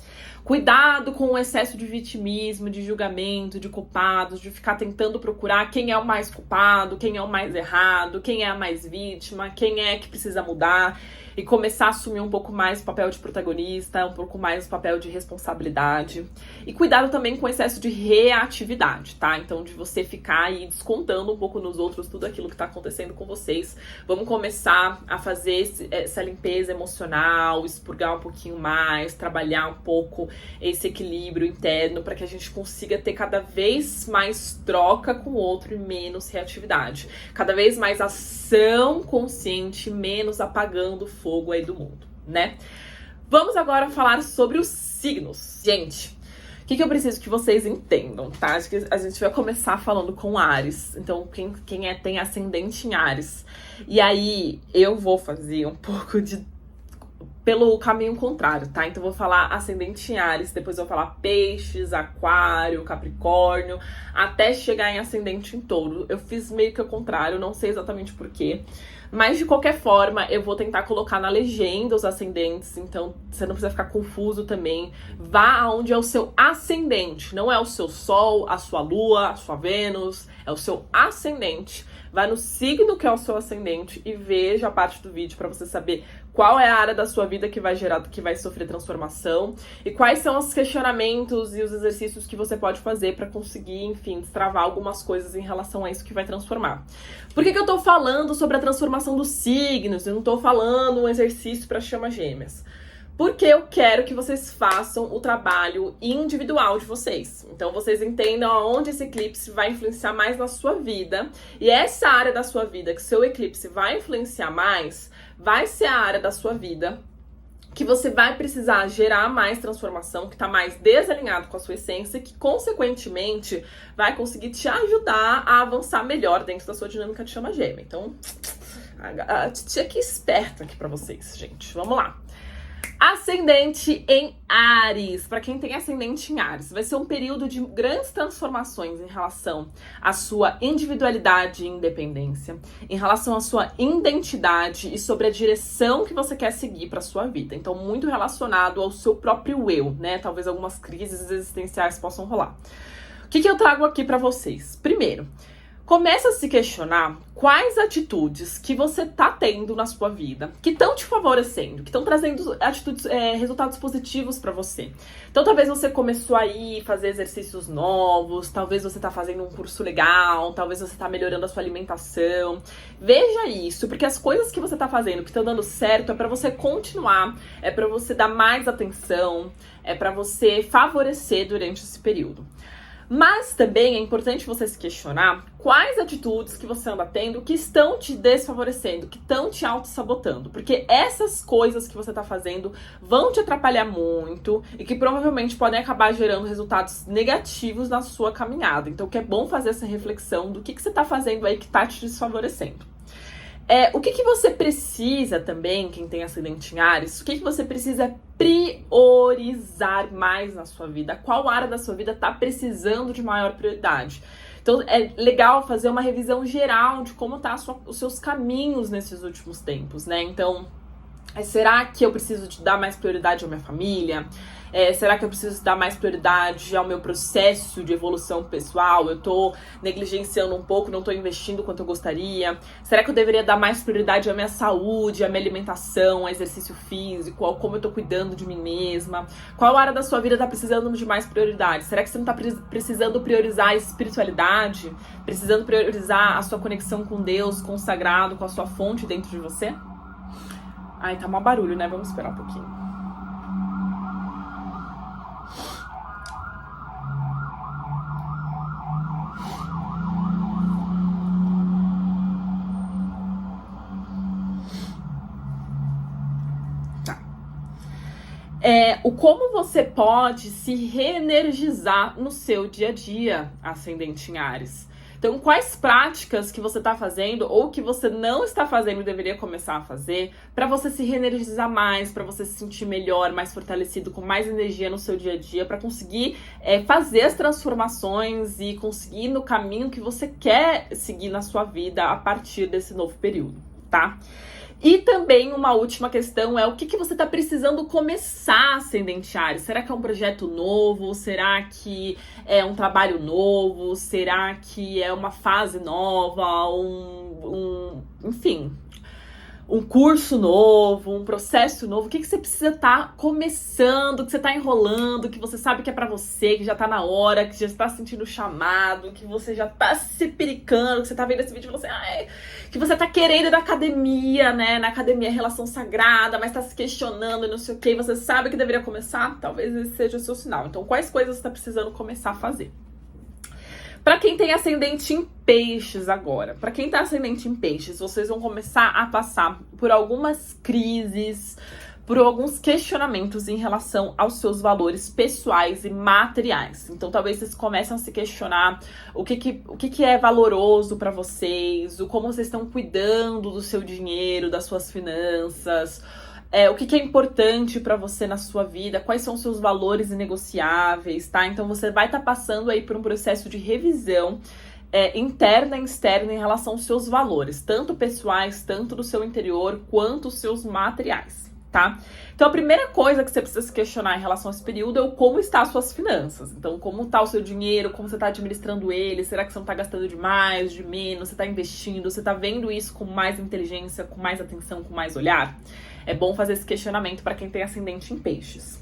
Cuidado com o excesso de vitimismo, de julgamento, de culpados, de ficar tentando procurar quem é o mais culpado, quem é o mais errado, quem é a mais vítima, quem é que precisa mudar. E começar a assumir um pouco mais o papel de protagonista, um pouco mais o papel de responsabilidade. E cuidado também com o excesso de reatividade, tá? Então, de você ficar aí descontando um pouco nos outros tudo aquilo que tá acontecendo com vocês. Vamos começar a fazer essa limpeza emocional, expurgar um pouquinho mais, trabalhar um pouco esse equilíbrio interno para que a gente consiga ter cada vez mais troca com o outro e menos reatividade. Cada vez mais ação consciente, menos apagando o fogo aí do mundo, né? Vamos agora falar sobre os signos. Gente, O que eu preciso que vocês entendam, tá? Acho que a gente vai começar falando com Áries. Então, quem tem ascendente em Áries. E aí, eu vou fazer um pouco pelo caminho contrário, tá? Então, eu vou falar ascendente em Áries, depois eu vou falar Peixes, Aquário, Capricórnio, até chegar em ascendente em Touro. Eu fiz meio que o contrário, não sei exatamente por quê. Mas, de qualquer forma, eu vou tentar colocar na legenda os ascendentes, então você não precisa ficar confuso também. Vá aonde é o seu ascendente, não é o seu Sol, a sua Lua, a sua Vênus, é o seu ascendente. Vai no signo que é o seu ascendente e veja a parte do vídeo para você saber qual é a área da sua vida que vai sofrer transformação e quais são os questionamentos e os exercícios que você pode fazer para conseguir, enfim, destravar algumas coisas em relação a isso que vai transformar. Por que eu tô falando sobre a transformação dos signos? Eu não tô falando um exercício para chama gêmeas. Porque eu quero que vocês façam o trabalho individual de vocês. Então, vocês entendam aonde esse eclipse vai influenciar mais na sua vida. E essa área da sua vida que seu eclipse vai influenciar mais, vai ser a área da sua vida que você vai precisar gerar mais transformação, que tá mais desalinhado com a sua essência, que, consequentemente, vai conseguir te ajudar a avançar melhor dentro da sua dinâmica de chama gêmea. Então, a titia que esperta aqui pra vocês, gente. Vamos lá. Ascendente em Áries. Para quem tem ascendente em Áries, vai ser um período de grandes transformações em relação à sua individualidade e independência, em relação à sua identidade e sobre a direção que você quer seguir para sua vida. Então, muito relacionado ao seu próprio eu, né? Talvez algumas crises existenciais possam rolar. O que eu trago aqui para vocês? Primeiro, começa a se questionar quais atitudes que você tá tendo na sua vida que estão te favorecendo, que estão trazendo resultados positivos pra você. Então, talvez você começou aí a fazer exercícios novos, talvez você tá fazendo um curso legal, talvez você tá melhorando a sua alimentação. Veja isso, porque as coisas que você tá fazendo, que estão dando certo, é pra você continuar, é pra você dar mais atenção, é pra você favorecer durante esse período. Mas também é importante você se questionar quais atitudes que você anda tendo que estão te desfavorecendo, que estão te auto-sabotando. Porque essas coisas que você tá fazendo vão te atrapalhar muito e que provavelmente podem acabar gerando resultados negativos na sua caminhada. Então, que é bom fazer essa reflexão do que você tá fazendo aí que tá te desfavorecendo. O que você precisa também, quem tem ascendente em Áries, o que você precisa priorizar mais na sua vida? Qual área da sua vida está precisando de maior prioridade? Então, é legal fazer uma revisão geral de como tá os seus caminhos nesses últimos tempos, né? Então, será que eu preciso de dar mais prioridade à minha família? Será que eu preciso dar mais prioridade ao meu processo de evolução pessoal? Eu tô negligenciando um pouco, não tô investindo quanto eu gostaria? Será que eu deveria dar mais prioridade à minha saúde, à minha alimentação, ao exercício físico, ao como eu tô cuidando de mim mesma? Qual área da sua vida tá precisando de mais prioridade? Será que você não tá precisando priorizar a espiritualidade? Precisando priorizar a sua conexão com Deus, com o sagrado, com a sua fonte dentro de você? Ai, tá mó barulho, né? Vamos esperar um pouquinho. O como você pode se reenergizar no seu dia a dia, ascendente em Áries. Então, quais práticas que você está fazendo ou que você não está fazendo e deveria começar a fazer para você se reenergizar mais, para você se sentir melhor, mais fortalecido, com mais energia no seu dia a dia, para conseguir fazer as transformações e conseguir ir no caminho que você quer seguir na sua vida a partir desse novo período, tá? E também uma última questão é o que você está precisando começar, ascendente Áries? Será que é um projeto novo? Será que é um trabalho novo? Será que é uma fase nova? Enfim, um curso novo, um processo novo? O que você precisa estar começando, que você está enrolando, que você sabe que é pra você, que já tá na hora, que já está sentindo o chamado, que você já tá se pericando, que você tá vendo esse vídeo e falou assim, que você tá querendo ir na academia, né? Na academia é relação sagrada, mas tá se questionando e não sei o que, e você sabe que deveria começar? Talvez esse seja o seu sinal. Então, quais coisas você tá precisando começar a fazer? Para quem tem ascendente em Peixes agora, para quem tá ascendente em Peixes, vocês vão começar a passar por algumas crises, por alguns questionamentos em relação aos seus valores pessoais e materiais. Então, talvez vocês comecem a se questionar o que é valoroso para vocês, o como vocês estão cuidando do seu dinheiro, das suas finanças, o que é importante para você na sua vida, quais são os seus valores inegociáveis, tá? Então, você vai estar passando aí por um processo de revisão interna e externa em relação aos seus valores, tanto pessoais, tanto do seu interior, quanto os seus materiais, tá? Então, a primeira coisa que você precisa se questionar em relação a esse período é o como está as suas finanças. Então, como está o seu dinheiro, como você está administrando ele, será que você não está gastando de mais, de menos, você está investindo, você está vendo isso com mais inteligência, com mais atenção, com mais olhar? É bom fazer esse questionamento para quem tem ascendente em peixes.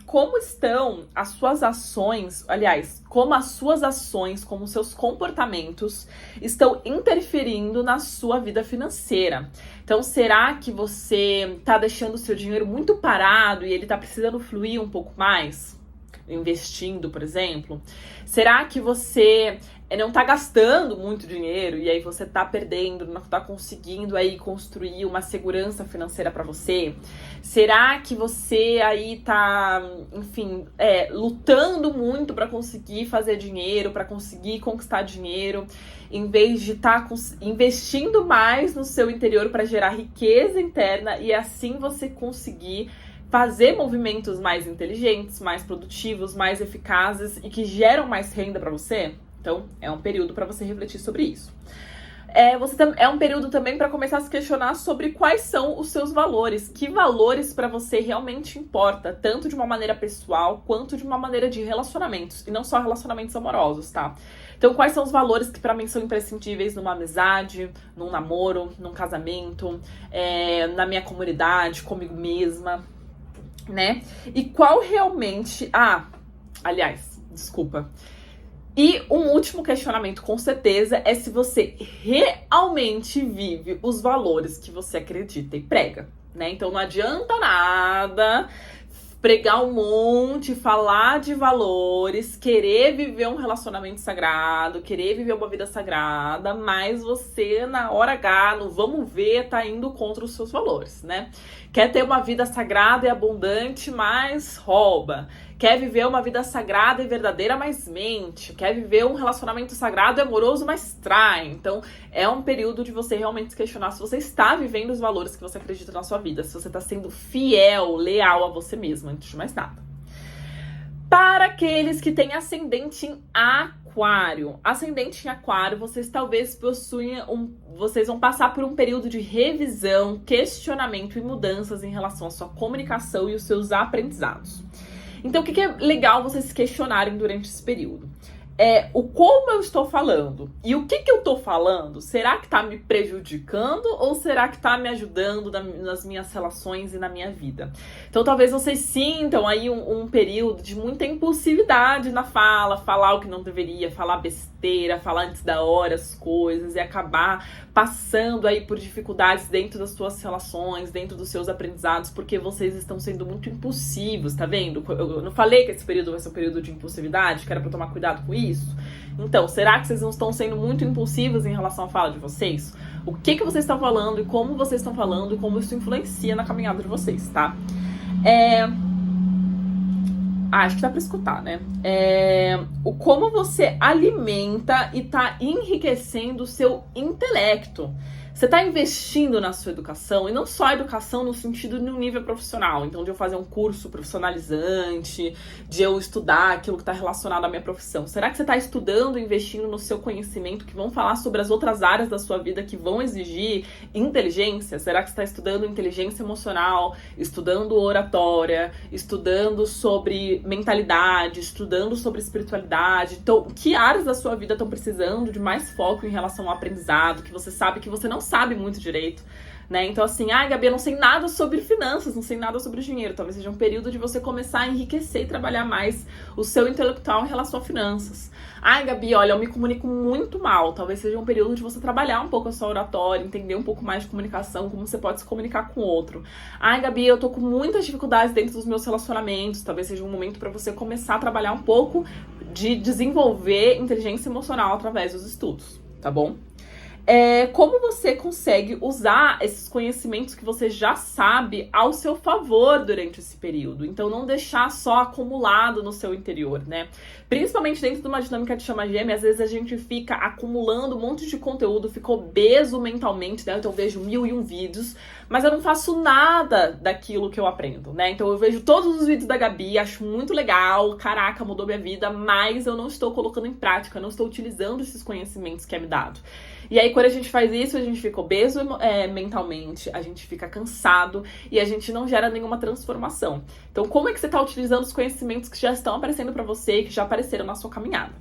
Como estão as suas ações, aliás, como as suas ações, como os seus comportamentos estão interferindo na sua vida financeira. Então, será que você está deixando o seu dinheiro muito parado e ele está precisando fluir um pouco mais? Investindo, por exemplo? Será que você não tá gastando muito dinheiro e aí você tá perdendo, não tá conseguindo aí construir uma segurança financeira para você? Será que você aí tá, enfim, lutando muito para conseguir fazer dinheiro, para conseguir conquistar dinheiro, em vez de estar investindo mais no seu interior para gerar riqueza interna e assim você conseguir fazer movimentos mais inteligentes, mais produtivos, mais eficazes e que geram mais renda para você? Então, é um período para você refletir sobre isso. É um período também para começar a se questionar sobre quais são os seus valores. Que valores para você realmente importa, tanto de uma maneira pessoal quanto de uma maneira de relacionamentos. E não só relacionamentos amorosos, tá? Então, quais são os valores que para mim são imprescindíveis numa amizade, num namoro, num casamento, na minha comunidade, comigo mesma, né? E qual realmente... E um último questionamento, com certeza, é se você realmente vive os valores que você acredita e prega, né? Então não adianta nada pregar um monte, falar de valores, querer viver um relacionamento sagrado, querer viver uma vida sagrada, mas você, na hora H, no vamos ver, tá indo contra os seus valores, né? Quer ter uma vida sagrada e abundante, mas rouba. Quer viver uma vida sagrada e verdadeira, mas mente. Quer viver um relacionamento sagrado e amoroso, mas trai. Então, é um período de você realmente se questionar se você está vivendo os valores que você acredita na sua vida. Se você está sendo fiel, leal a você mesmo, antes de mais nada. Para aqueles que têm ascendente em Aquário. Ascendente em Aquário, vocês talvez vocês vão passar por um período de revisão, questionamento e mudanças em relação à sua comunicação e os seus aprendizados. Então, o que é legal vocês se questionarem durante esse período? O como eu estou falando. E o que eu estou falando, será que está me prejudicando ou será que está me ajudando nas minhas relações e na minha vida? Então, talvez vocês sintam aí um período de muita impulsividade na fala, falar o que não deveria, falar besteira, falar antes da hora as coisas e acabar passando aí por dificuldades dentro das suas relações, dentro dos seus aprendizados, porque vocês estão sendo muito impulsivos, tá vendo? Eu não falei que esse período vai ser um período de impulsividade, que era pra tomar cuidado com isso? Então, será que vocês não estão sendo muito impulsivos em relação à fala de vocês? O que vocês estão falando e como vocês estão falando e como isso influencia na caminhada de vocês, tá? Acho que dá pra escutar, né? O como você alimenta e tá enriquecendo o seu intelecto. Você tá investindo na sua educação, e não só a educação no sentido de um nível profissional. Então, de eu fazer um curso profissionalizante, de eu estudar aquilo que está relacionado à minha profissão. Será que você está estudando, investindo no seu conhecimento, que vão falar sobre as outras áreas da sua vida que vão exigir inteligência? Será que você está estudando inteligência emocional, estudando oratória, estudando sobre mentalidade, estudando sobre espiritualidade? Então, que áreas da sua vida estão precisando de mais foco em relação ao aprendizado, que você sabe que você não sabe muito direito, né? Então assim, Gabi, eu não sei nada sobre finanças, não sei nada sobre dinheiro. Talvez seja um período de você começar a enriquecer e trabalhar mais o seu intelectual em relação a finanças. Gabi, olha, eu me comunico muito mal. Talvez seja um período de você trabalhar um pouco a sua oratória, entender um pouco mais de comunicação, como você pode se comunicar com o outro. Gabi, eu tô com muitas dificuldades dentro dos meus relacionamentos. Talvez seja um momento para você começar a trabalhar um pouco de desenvolver inteligência emocional através dos estudos, tá bom? como você consegue usar esses conhecimentos que você já sabe ao seu favor durante esse período. Então, não deixar só acumulado no seu interior, né? Principalmente dentro de uma dinâmica de chama gêmea, às vezes a gente fica acumulando um monte de conteúdo, fica obeso mentalmente, né? Então, eu vejo 1001 vídeos, mas eu não faço nada daquilo que eu aprendo, né? Então, eu vejo todos os vídeos da Gabi, acho muito legal, caraca, mudou minha vida, mas eu não estou colocando em prática, não estou utilizando esses conhecimentos que é me dado. E aí, quando a gente faz isso, a gente fica obeso mentalmente, a gente fica cansado e a gente não gera nenhuma transformação. Então, como é que você está utilizando os conhecimentos que já estão aparecendo para você e que já apareceram na sua caminhada?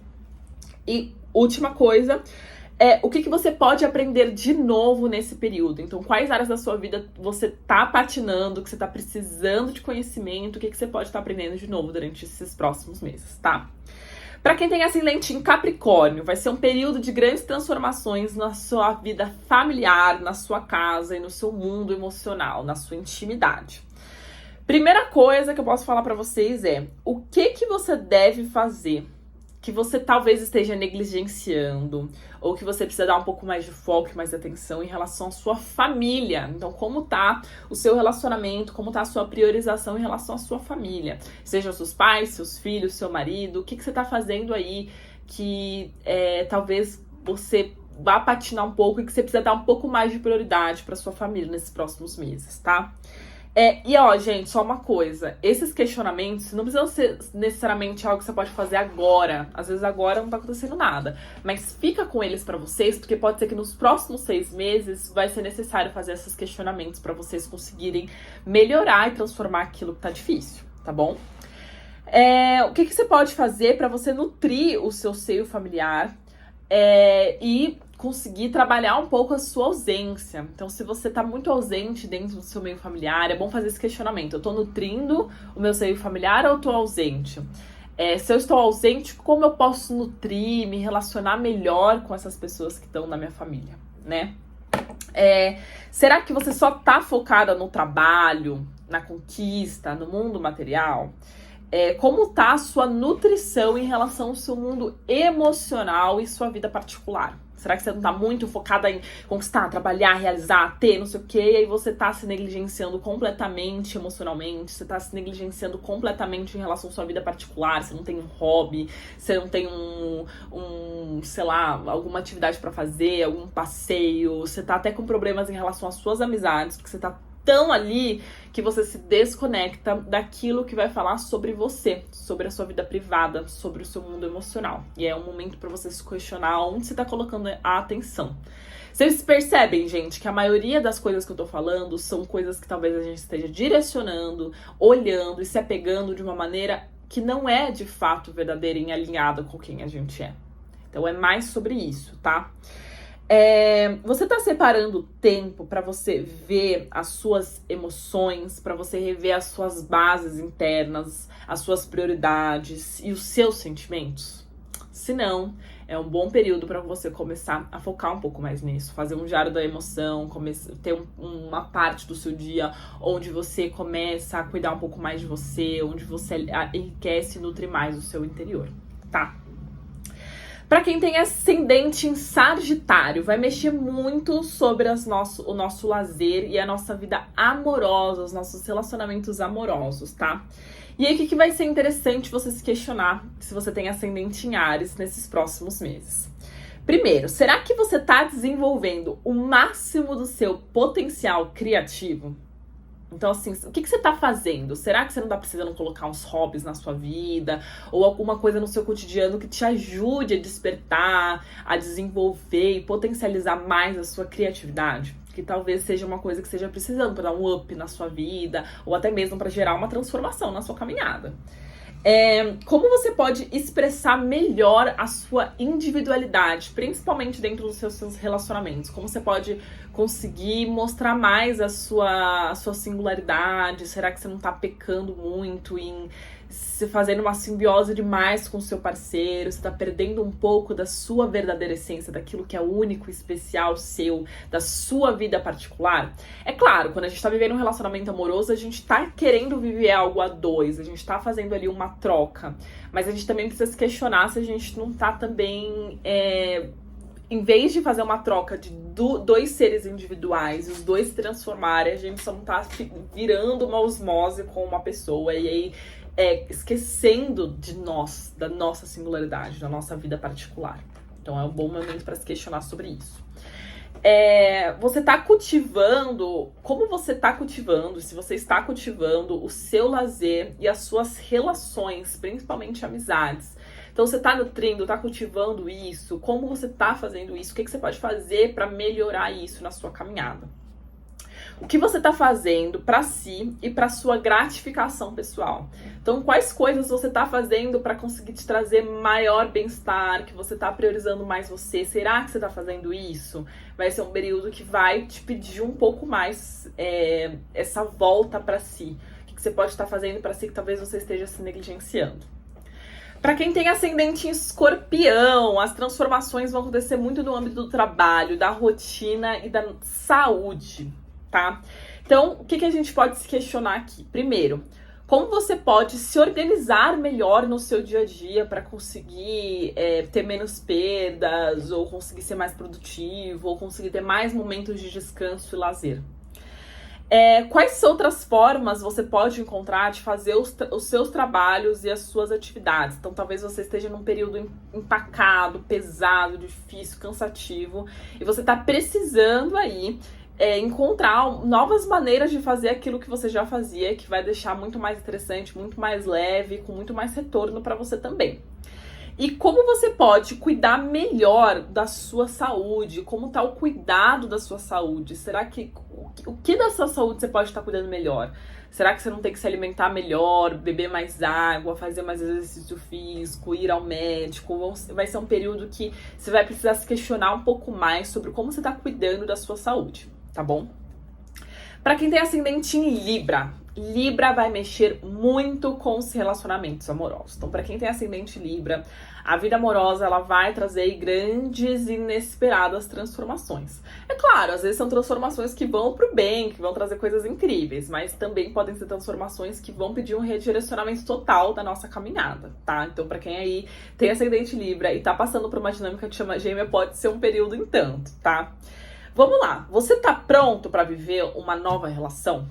E última coisa, o que você pode aprender de novo nesse período? Então, quais áreas da sua vida você tá patinando, que você tá precisando de conhecimento, o que você pode estar aprendendo de novo durante esses próximos meses, tá? Para quem tem ascendente em Capricórnio, vai ser um período de grandes transformações na sua vida familiar, na sua casa e no seu mundo emocional, na sua intimidade. Primeira coisa que eu posso falar para vocês o que você deve fazer que você talvez esteja negligenciando ou que você precisa dar um pouco mais de foco e mais de atenção em relação à sua família. Então, como tá o seu relacionamento, como tá a sua priorização em relação à sua família? Seja seus pais, seus filhos, seu marido, o que você tá fazendo aí que talvez você vá patinar um pouco e que você precisa dar um pouco mais de prioridade para sua família nesses próximos meses, tá? Gente, só uma coisa. Esses questionamentos não precisam ser necessariamente algo que você pode fazer agora. Às vezes agora não tá acontecendo nada. Mas fica com eles pra vocês, porque pode ser que nos próximos 6 meses vai ser necessário fazer esses questionamentos pra vocês conseguirem melhorar e transformar aquilo que tá difícil, tá bom? O que você pode fazer pra você nutrir o seu seio familiar e conseguir trabalhar um pouco a sua ausência. Então, se você tá muito ausente dentro do seu meio familiar, é bom fazer esse questionamento. Eu tô nutrindo o meu seio familiar ou eu tô ausente? Se eu estou ausente, como eu posso nutrir, me relacionar melhor com essas pessoas que estão na minha família, né? Será que você só tá focada no trabalho, na conquista, no mundo material? Como tá a sua nutrição em relação ao seu mundo emocional e sua vida particular? Será que você não tá muito focada em conquistar, trabalhar, realizar, ter, não sei o quê, e aí você tá se negligenciando completamente emocionalmente, você tá se negligenciando completamente em relação à sua vida particular, você não tem um hobby, você não tem sei lá, alguma atividade pra fazer, algum passeio, você tá até com problemas em relação às suas amizades, porque você tá tão ali que você se desconecta daquilo que vai falar sobre você, sobre a sua vida privada, sobre o seu mundo emocional. E é um momento para você se questionar onde você tá colocando a atenção. Vocês percebem, gente, que a maioria das coisas que eu tô falando são coisas que talvez a gente esteja direcionando, olhando e se apegando de uma maneira que não é de fato verdadeira e alinhada com quem a gente é. Então é mais sobre isso, tá? Você tá separando tempo para você ver as suas emoções, para você rever as suas bases internas, as suas prioridades e os seus sentimentos? Se não, é um bom período para você começar a focar um pouco mais nisso, fazer um diário da emoção, ter uma parte do seu dia onde você começa a cuidar um pouco mais de você, onde você enriquece e nutre mais o seu interior, tá? Para quem tem ascendente em Sagitário, vai mexer muito sobre o nosso lazer e a nossa vida amorosa, os nossos relacionamentos amorosos, tá? E aí, o que vai ser interessante você se questionar se você tem ascendente em Áries nesses próximos meses? Primeiro, será que você tá desenvolvendo o máximo do seu potencial criativo? Então, assim, o que você tá fazendo? Será que você não tá precisando colocar uns hobbies na sua vida? Ou alguma coisa no seu cotidiano que te ajude a despertar, a desenvolver e potencializar mais a sua criatividade? Que talvez seja uma coisa que esteja precisando para dar um up na sua vida, ou até mesmo para gerar uma transformação na sua caminhada. Como você pode expressar melhor a sua individualidade, principalmente dentro dos seus relacionamentos? Como você pode conseguir mostrar mais a sua singularidade? Será que você não tá pecando muito em se fazendo uma simbiose demais com o seu parceiro? Você tá perdendo um pouco da sua verdadeira essência, daquilo que é único, especial, seu, da sua vida particular? É claro, quando a gente tá vivendo um relacionamento amoroso, a gente tá querendo viver algo a dois, a gente tá fazendo ali uma troca, mas a gente também precisa se questionar se a gente não tá também Em vez de fazer uma troca de dois seres individuais, os dois se transformarem, a gente só não tá virando uma osmose com uma pessoa e aí esquecendo de nós, da nossa singularidade, da nossa vida particular. Então é um bom momento para se questionar sobre isso. Você tá cultivando, como você tá cultivando, se você está cultivando o seu lazer e as suas relações, principalmente amizades. Então você tá nutrindo, tá cultivando isso, como você tá fazendo isso, o que você pode fazer para melhorar isso na sua caminhada. O que você tá fazendo para si e para sua gratificação pessoal. Então, quais coisas você tá fazendo para conseguir te trazer maior bem-estar, que você tá priorizando mais você? Será que você tá fazendo isso? Vai ser um período que vai te pedir um pouco mais essa volta para si. O que você pode estar fazendo para si que talvez você esteja se negligenciando. Para quem tem ascendente em Escorpião, as transformações vão acontecer muito no âmbito do trabalho, da rotina e da saúde. Tá? Então, o que a gente pode se questionar aqui? Primeiro, como você pode se organizar melhor no seu dia a dia para conseguir ter menos perdas, ou conseguir ser mais produtivo, ou conseguir ter mais momentos de descanso e lazer? Quais outras formas você pode encontrar de fazer os seus trabalhos e as suas atividades? Então, talvez você esteja num período empacado, pesado, difícil, cansativo, e você está precisando aí encontrar novas maneiras de fazer aquilo que você já fazia, que vai deixar muito mais interessante, muito mais leve, com muito mais retorno para você também. E como você pode cuidar melhor da sua saúde? Como está o cuidado da sua saúde? Será que o que da sua saúde você pode estar cuidando melhor? Será que você não tem que se alimentar melhor, beber mais água, fazer mais exercício físico, ir ao médico? Vai ser um período que você vai precisar se questionar um pouco mais sobre como você está cuidando da sua saúde, tá bom? Para quem tem ascendente em Libra, Libra vai mexer muito com os relacionamentos amorosos. Então, para quem tem ascendente Libra, a vida amorosa ela vai trazer grandes e inesperadas transformações. É claro, às vezes são transformações que vão pro bem, que vão trazer coisas incríveis, mas também podem ser transformações que vão pedir um redirecionamento total da nossa caminhada, tá? Então, para quem aí tem ascendente Libra e tá passando por uma dinâmica que chama Gêmea, pode ser um período em tanto, tá? Vamos lá, você tá pronto para viver uma nova relação?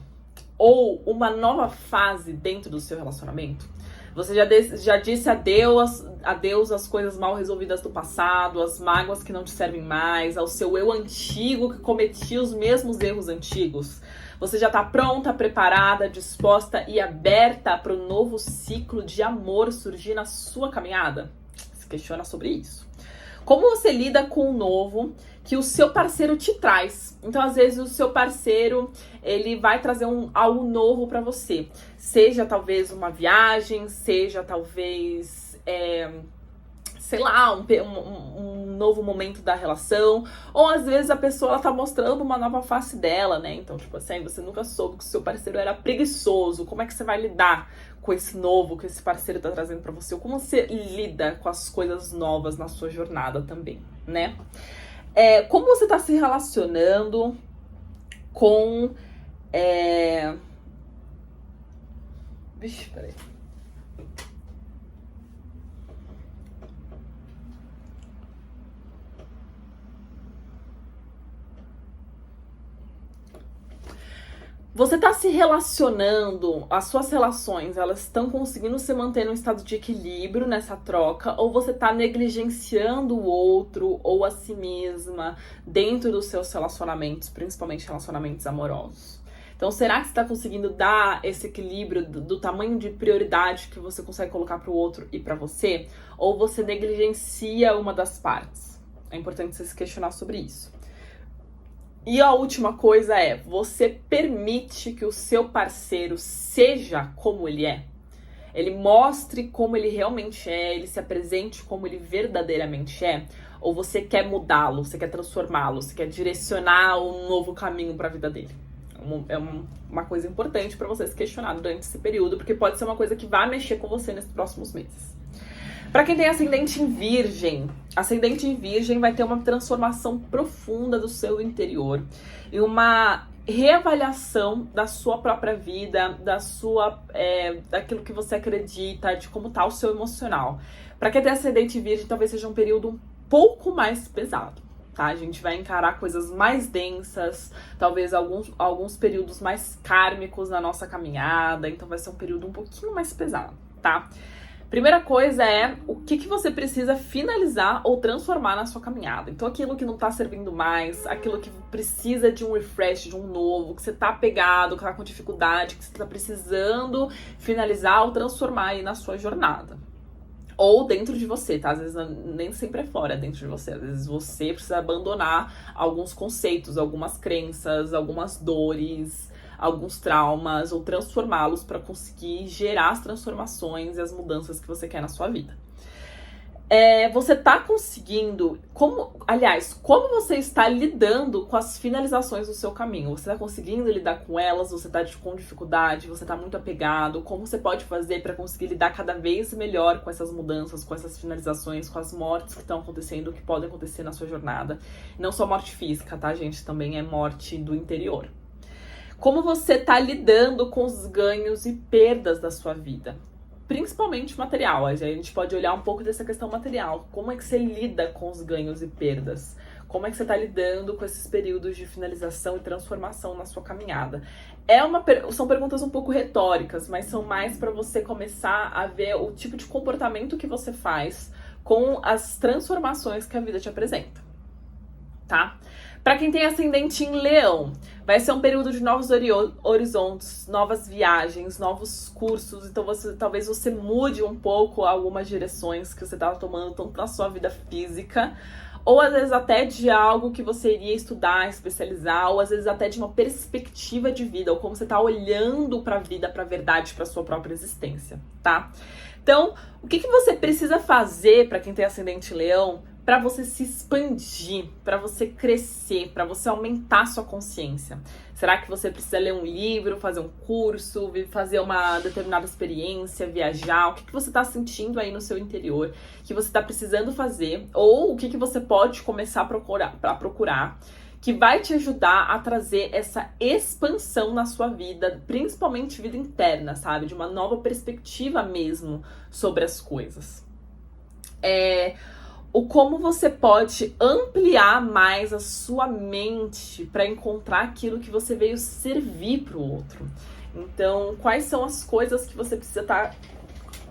Ou uma nova fase dentro do seu relacionamento? Você já disse adeus às coisas mal resolvidas do passado, às mágoas que não te servem mais, ao seu eu antigo que cometia os mesmos erros antigos? Você já tá pronta, preparada, disposta e aberta para o novo ciclo de amor surgir na sua caminhada? Se questiona sobre isso. Como você lida com o novo que o seu parceiro te traz? Então, às vezes, o seu parceiro, ele vai trazer algo novo pra você. Seja, talvez, uma viagem, seja, talvez, sei lá, um novo momento da relação. Ou, às vezes, a pessoa, ela tá mostrando uma nova face dela, né? Então, tipo assim, você nunca soube que o seu parceiro era preguiçoso. Como é que você vai lidar com esse novo que esse parceiro tá trazendo pra você? Ou como você lida com as coisas novas na sua jornada também, né? Como você tá se relacionando com... Vixe, peraí. Você tá se relacionando, as suas relações, elas estão conseguindo se manter num estado de equilíbrio nessa troca, ou você tá negligenciando o outro ou a si mesma dentro dos seus relacionamentos, principalmente relacionamentos amorosos? Então, será que você tá conseguindo dar esse equilíbrio do tamanho de prioridade que você consegue colocar pro outro e pra você? Ou você negligencia uma das partes? É importante você se questionar sobre isso. E a última coisa é, você permite que o seu parceiro seja como ele é? Ele mostre como ele realmente é, ele se apresente como ele verdadeiramente é? Ou você quer mudá-lo, você quer transformá-lo, você quer direcionar um novo caminho para a vida dele? É uma coisa importante para você se questionar durante esse período, porque pode ser uma coisa que vai mexer com você nesses próximos meses. Para quem tem ascendente em Virgem vai ter uma transformação profunda do seu interior e uma reavaliação da sua própria vida, daquilo que você acredita, de como tá o seu emocional. Para quem tem ascendente em Virgem, talvez seja um período um pouco mais pesado, tá? A gente vai encarar coisas mais densas, talvez alguns períodos mais kármicos na nossa caminhada, então vai ser um período um pouquinho mais pesado, tá? Primeira coisa é o que você precisa finalizar ou transformar na sua caminhada. Então, aquilo que não tá servindo mais, aquilo que precisa de um refresh, de um novo, que você tá apegado, que tá com dificuldade, que você tá precisando finalizar ou transformar aí na sua jornada. Ou dentro de você, tá? Às vezes nem sempre é fora, é dentro de você. Às vezes você precisa abandonar alguns conceitos, algumas crenças, algumas dores, alguns traumas, ou transformá-los para conseguir gerar as transformações e as mudanças que você quer na sua vida. Você tá conseguindo, como você está lidando com as finalizações do seu caminho? Você tá conseguindo lidar com elas? Você tá com dificuldade? Você tá muito apegado? Como você pode fazer para conseguir lidar cada vez melhor com essas mudanças, com essas finalizações, com as mortes que estão acontecendo, que podem acontecer na sua jornada? Não só morte física, tá, gente? Também é morte do interior. Como você tá lidando com os ganhos e perdas da sua vida? Principalmente material. A gente pode olhar um pouco dessa questão material. Como é que você lida com os ganhos e perdas? Como é que você está lidando com esses períodos de finalização e transformação na sua caminhada? São perguntas um pouco retóricas, mas são mais para você começar a ver o tipo de comportamento que você faz com as transformações que a vida te apresenta, tá? Para quem tem ascendente em Leão, vai ser um período de novos horizontes, novas viagens, novos cursos. Então talvez você mude um pouco algumas direções que você estava tomando, tanto na sua vida física, ou às vezes até de algo que você iria estudar, especializar, ou às vezes até de uma perspectiva de vida, ou como você está olhando para a vida, para a verdade, para a sua própria existência, tá? Então, o que você precisa fazer para quem tem ascendente em Leão, para você se expandir, para você crescer, para você aumentar a sua consciência? Será que você precisa ler um livro, fazer um curso, fazer uma determinada experiência, viajar? O que você está sentindo aí no seu interior que você está precisando fazer? Ou o que você pode começar a procurar que vai te ajudar a trazer essa expansão na sua vida, principalmente vida interna, sabe? De uma nova perspectiva mesmo sobre as coisas. Como você pode ampliar mais a sua mente para encontrar aquilo que você veio servir para o outro. Então, quais são as coisas que você precisa estar...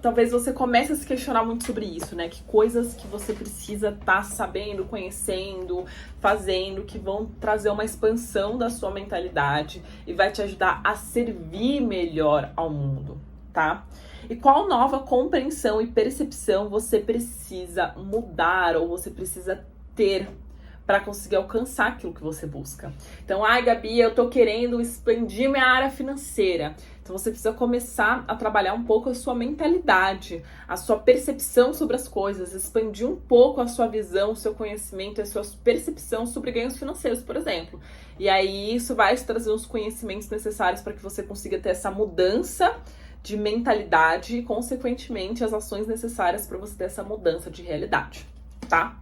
Talvez você comece a se questionar muito sobre isso, né? Que coisas que você precisa estar sabendo, conhecendo, fazendo, que vão trazer uma expansão da sua mentalidade e vai te ajudar a servir melhor ao mundo, tá? E qual nova compreensão e percepção você precisa mudar ou você precisa ter para conseguir alcançar aquilo que você busca? Então, Gabi, eu tô querendo expandir minha área financeira. Então, você precisa começar a trabalhar um pouco a sua mentalidade, a sua percepção sobre as coisas, expandir um pouco a sua visão, o seu conhecimento, a sua percepção sobre ganhos financeiros, por exemplo. E aí, isso vai te trazer os conhecimentos necessários para que você consiga ter essa mudança de mentalidade e, consequentemente, as ações necessárias para você ter essa mudança de realidade, tá?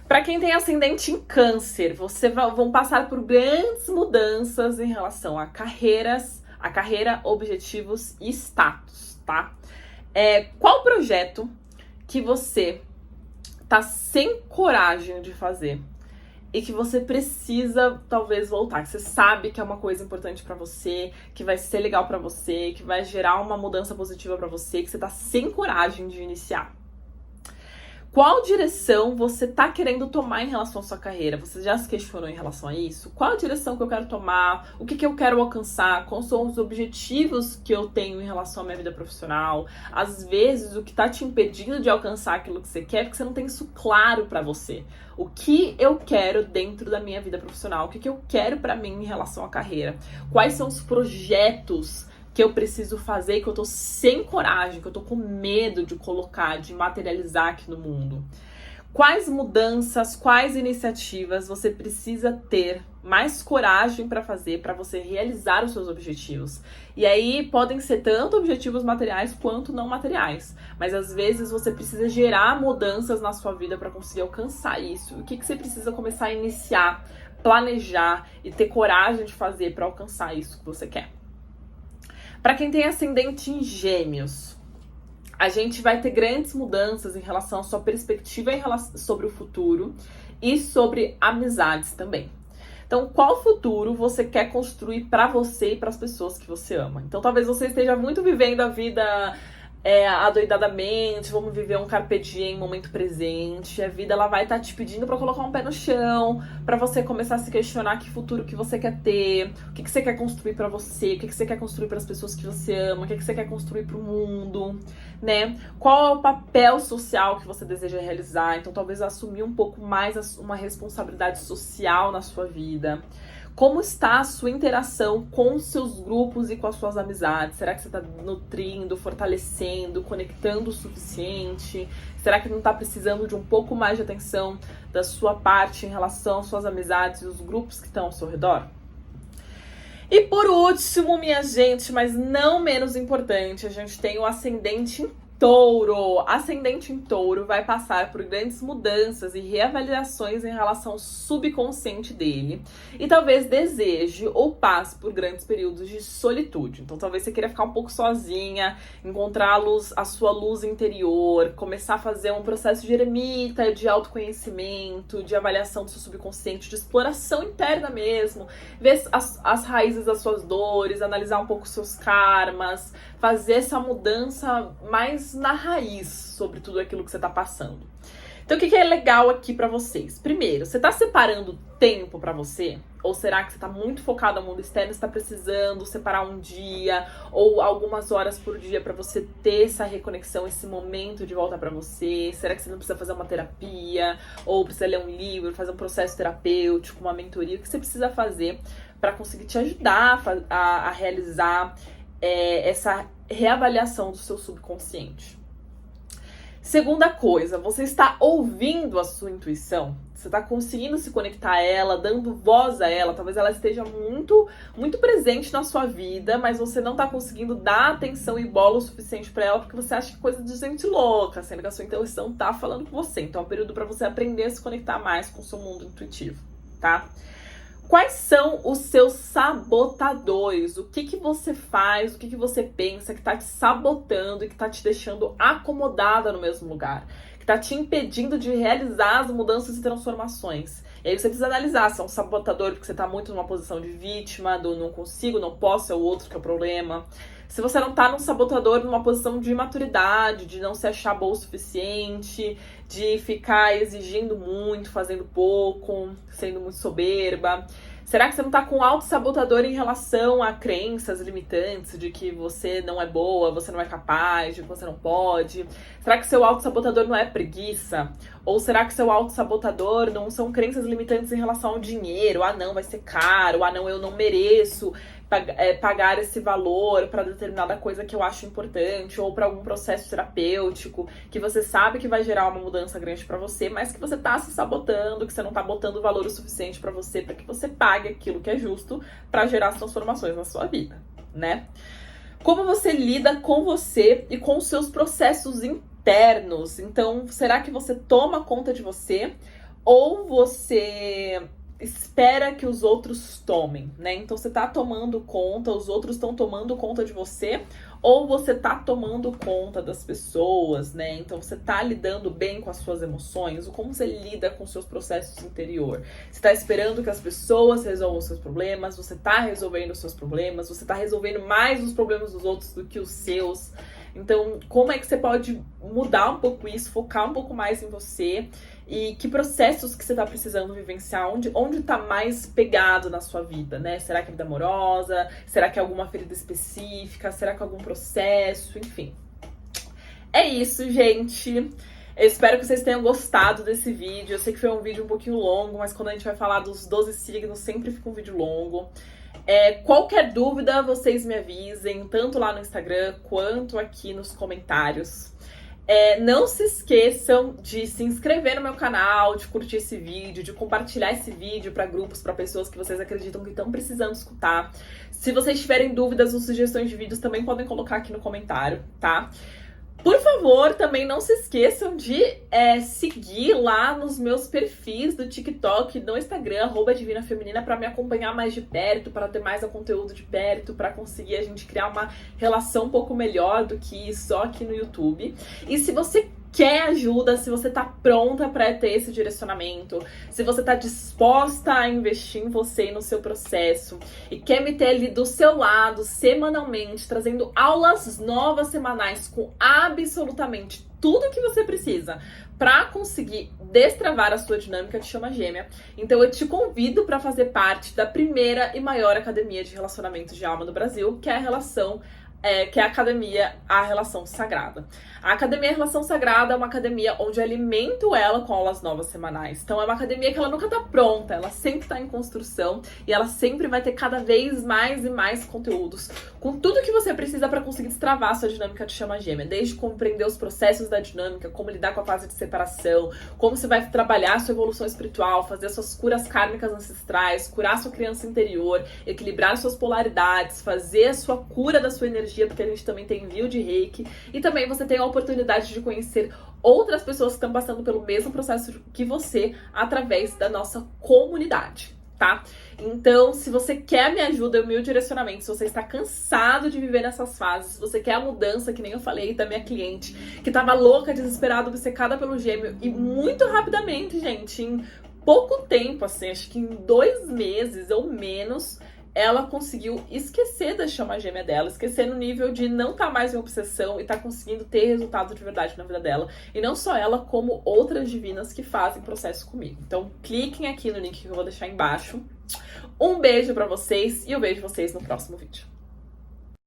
Para quem tem ascendente em Câncer, vão passar por grandes mudanças em relação a carreira, objetivos e status, tá? Qual projeto que você tá sem coragem de fazer e que você precisa, talvez, voltar, que você sabe que é uma coisa importante pra você, que vai ser legal pra você, que vai gerar uma mudança positiva pra você, que você tá sem coragem de iniciar? Qual direção você tá querendo tomar em relação à sua carreira? Você já se questionou em relação a isso? Qual a direção que eu quero tomar? O que eu quero alcançar? Quais são os objetivos que eu tenho em relação à minha vida profissional? Às vezes, o que tá te impedindo de alcançar aquilo que você quer é porque você não tem isso claro pra você. O que eu quero dentro da minha vida profissional? O que eu quero pra mim em relação à carreira? Quais são os projetos que eu preciso fazer, que eu tô sem coragem, que eu tô com medo de colocar, de materializar aqui no mundo? Quais mudanças, quais iniciativas você precisa ter mais coragem para fazer, para você realizar os seus objetivos? E aí podem ser tanto objetivos materiais quanto não materiais, mas às vezes você precisa gerar mudanças na sua vida para conseguir alcançar isso. O que você precisa começar a iniciar, planejar e ter coragem de fazer para alcançar isso que você quer? Para quem tem ascendente em Gêmeos, a gente vai ter grandes mudanças em relação à sua perspectiva sobre o futuro e sobre amizades também. Então, qual futuro você quer construir para você e para as pessoas que você ama? Então, talvez você esteja muito vivendo a vida adoidadamente, vamos viver um carpe diem, momento presente. A vida ela vai estar te pedindo para colocar um pé no chão, para você começar a se questionar que futuro que você quer ter, o que você quer construir para você, o que você quer construir para as pessoas que você ama, o que você quer construir para o mundo, né? Qual é o papel social que você deseja realizar? Então, talvez assumir um pouco mais uma responsabilidade social na sua vida. Como está a sua interação com os seus grupos e com as suas amizades? Será que você está nutrindo, fortalecendo, conectando o suficiente? Será que não está precisando de um pouco mais de atenção da sua parte em relação às suas amizades e os grupos que estão ao seu redor? E por último, minha gente, mas não menos importante, a gente tem o ascendente em Touro. Ascendente em Touro vai passar por grandes mudanças e reavaliações em relação ao subconsciente dele. E talvez deseje ou passe por grandes períodos de solitude. Então talvez você queira ficar um pouco sozinha, encontrar a sua luz interior, começar a fazer um processo de eremita, de autoconhecimento, de avaliação do seu subconsciente, de exploração interna mesmo, ver as raízes das suas dores, analisar um pouco os seus karmas, fazer essa mudança mais na raiz sobre tudo aquilo que você tá passando. Então, o que é legal aqui pra vocês? Primeiro, você tá separando tempo pra você? Ou será que você tá muito focado no mundo externo e está precisando separar um dia ou algumas horas por dia pra você ter essa reconexão, esse momento de volta pra você? Será que você não precisa fazer uma terapia? Ou precisa ler um livro, fazer um processo terapêutico, uma mentoria? O que você precisa fazer pra conseguir te ajudar a realizar essa reavaliação do seu subconsciente? Segunda coisa, você está ouvindo a sua intuição? Você está conseguindo se conectar a ela, dando voz a ela? Talvez ela esteja muito, muito presente na sua vida, mas você não está conseguindo dar atenção e bola o suficiente para ela porque você acha que é coisa de gente louca, sendo que a sua intuição está falando com você. Então é um período para você aprender a se conectar mais com o seu mundo intuitivo, tá? Quais são os seus sabotadores? O que você faz, o que você pensa que tá te sabotando e que tá te deixando acomodada no mesmo lugar? Que tá te impedindo de realizar as mudanças e transformações? E aí você precisa analisar se é um sabotador porque você tá muito numa posição de vítima, do não consigo, não posso, é o outro que é o problema. Se você não tá num sabotador numa posição de imaturidade, de não se achar boa o suficiente, de ficar exigindo muito, fazendo pouco, sendo muito soberba. Será que você não tá com auto-sabotador em relação a crenças limitantes de que você não é boa, você não é capaz, de que você não pode? Será que seu auto-sabotador não é preguiça? Ou será que seu auto-sabotador não são crenças limitantes em relação ao dinheiro? Ah, não, vai ser caro. Ah, não, eu não mereço pagar esse valor para determinada coisa que eu acho importante, ou para algum processo terapêutico que você sabe que vai gerar uma mudança grande para você, mas que você tá se sabotando, que você não tá botando valor o suficiente para você, para que você pague aquilo que é justo para gerar as transformações na sua vida, né? Como você lida com você e com os seus processos internos? Então, será que você toma conta de você ou você espera que os outros tomem, né? Então você tá tomando conta, os outros estão tomando conta de você, ou você tá tomando conta das pessoas, né? Então você tá lidando bem com as suas emoções, ou como você lida com os seus processos interior? Você tá esperando que as pessoas resolvam os seus problemas, você tá resolvendo os seus problemas, você tá resolvendo mais os problemas dos outros do que os seus. Então, como é que você pode mudar um pouco isso, focar um pouco mais em você? E que processos que você tá precisando vivenciar? Onde tá mais pegado na sua vida, né? Será que é vida amorosa? Será que é alguma ferida específica? Será que é algum processo? Enfim. É isso, gente. Eu espero que vocês tenham gostado desse vídeo. Eu sei que foi um vídeo um pouquinho longo, mas quando a gente vai falar dos 12 signos, sempre fica um vídeo longo. Qualquer dúvida, vocês me avisem, tanto lá no Instagram quanto aqui nos comentários. Não se esqueçam de se inscrever no meu canal, de curtir esse vídeo, de compartilhar esse vídeo para grupos, para pessoas que vocês acreditam que estão precisando escutar. Se vocês tiverem dúvidas ou sugestões de vídeos, também podem colocar aqui no comentário, tá? Por favor, também não se esqueçam de seguir lá nos meus perfis do TikTok, no Instagram, @divinafeminina, para me acompanhar mais de perto, para ter mais conteúdo de perto, para conseguir a gente criar uma relação um pouco melhor do que só aqui no YouTube. E se você quer ajuda, se você tá pronta para ter esse direcionamento, se você tá disposta a investir em você e no seu processo e quer me ter ali do seu lado semanalmente, trazendo aulas novas semanais com absolutamente tudo que você precisa para conseguir destravar a sua dinâmica de chama gêmea. Então eu te convido para fazer parte da primeira e maior academia de relacionamentos de alma do Brasil, que é a academia A Relação Sagrada. A Academia Relação Sagrada é uma academia onde eu alimento ela com aulas novas semanais. Então é uma academia que ela nunca tá pronta, ela sempre tá em construção e ela sempre vai ter cada vez mais e mais conteúdos com tudo que você precisa para conseguir destravar a sua dinâmica de chama gêmea, desde compreender os processos da dinâmica, como lidar com a fase de separação, como você vai trabalhar a sua evolução espiritual, fazer suas curas kármicas ancestrais, curar a sua criança interior, equilibrar suas polaridades, fazer a sua cura da sua energia, porque a gente também tem envio de Reiki, e também você tem a oportunidade de conhecer outras pessoas que estão passando pelo mesmo processo que você através da nossa comunidade, tá? Então, se você quer a minha ajuda, o meu direcionamento, se você está cansado de viver nessas fases, se você quer a mudança, que nem eu falei da minha cliente, que tava louca, desesperada, obcecada pelo gêmeo, e muito rapidamente, gente, em pouco tempo, assim, acho que em 2 meses ou menos, ela conseguiu esquecer da chama gêmea dela, esquecer no nível de não estar mais em obsessão e tá conseguindo ter resultado de verdade na vida dela. E não só ela, como outras divinas que fazem processo comigo. Então, cliquem aqui no link que eu vou deixar embaixo. Um beijo pra vocês e eu vejo vocês no próximo vídeo.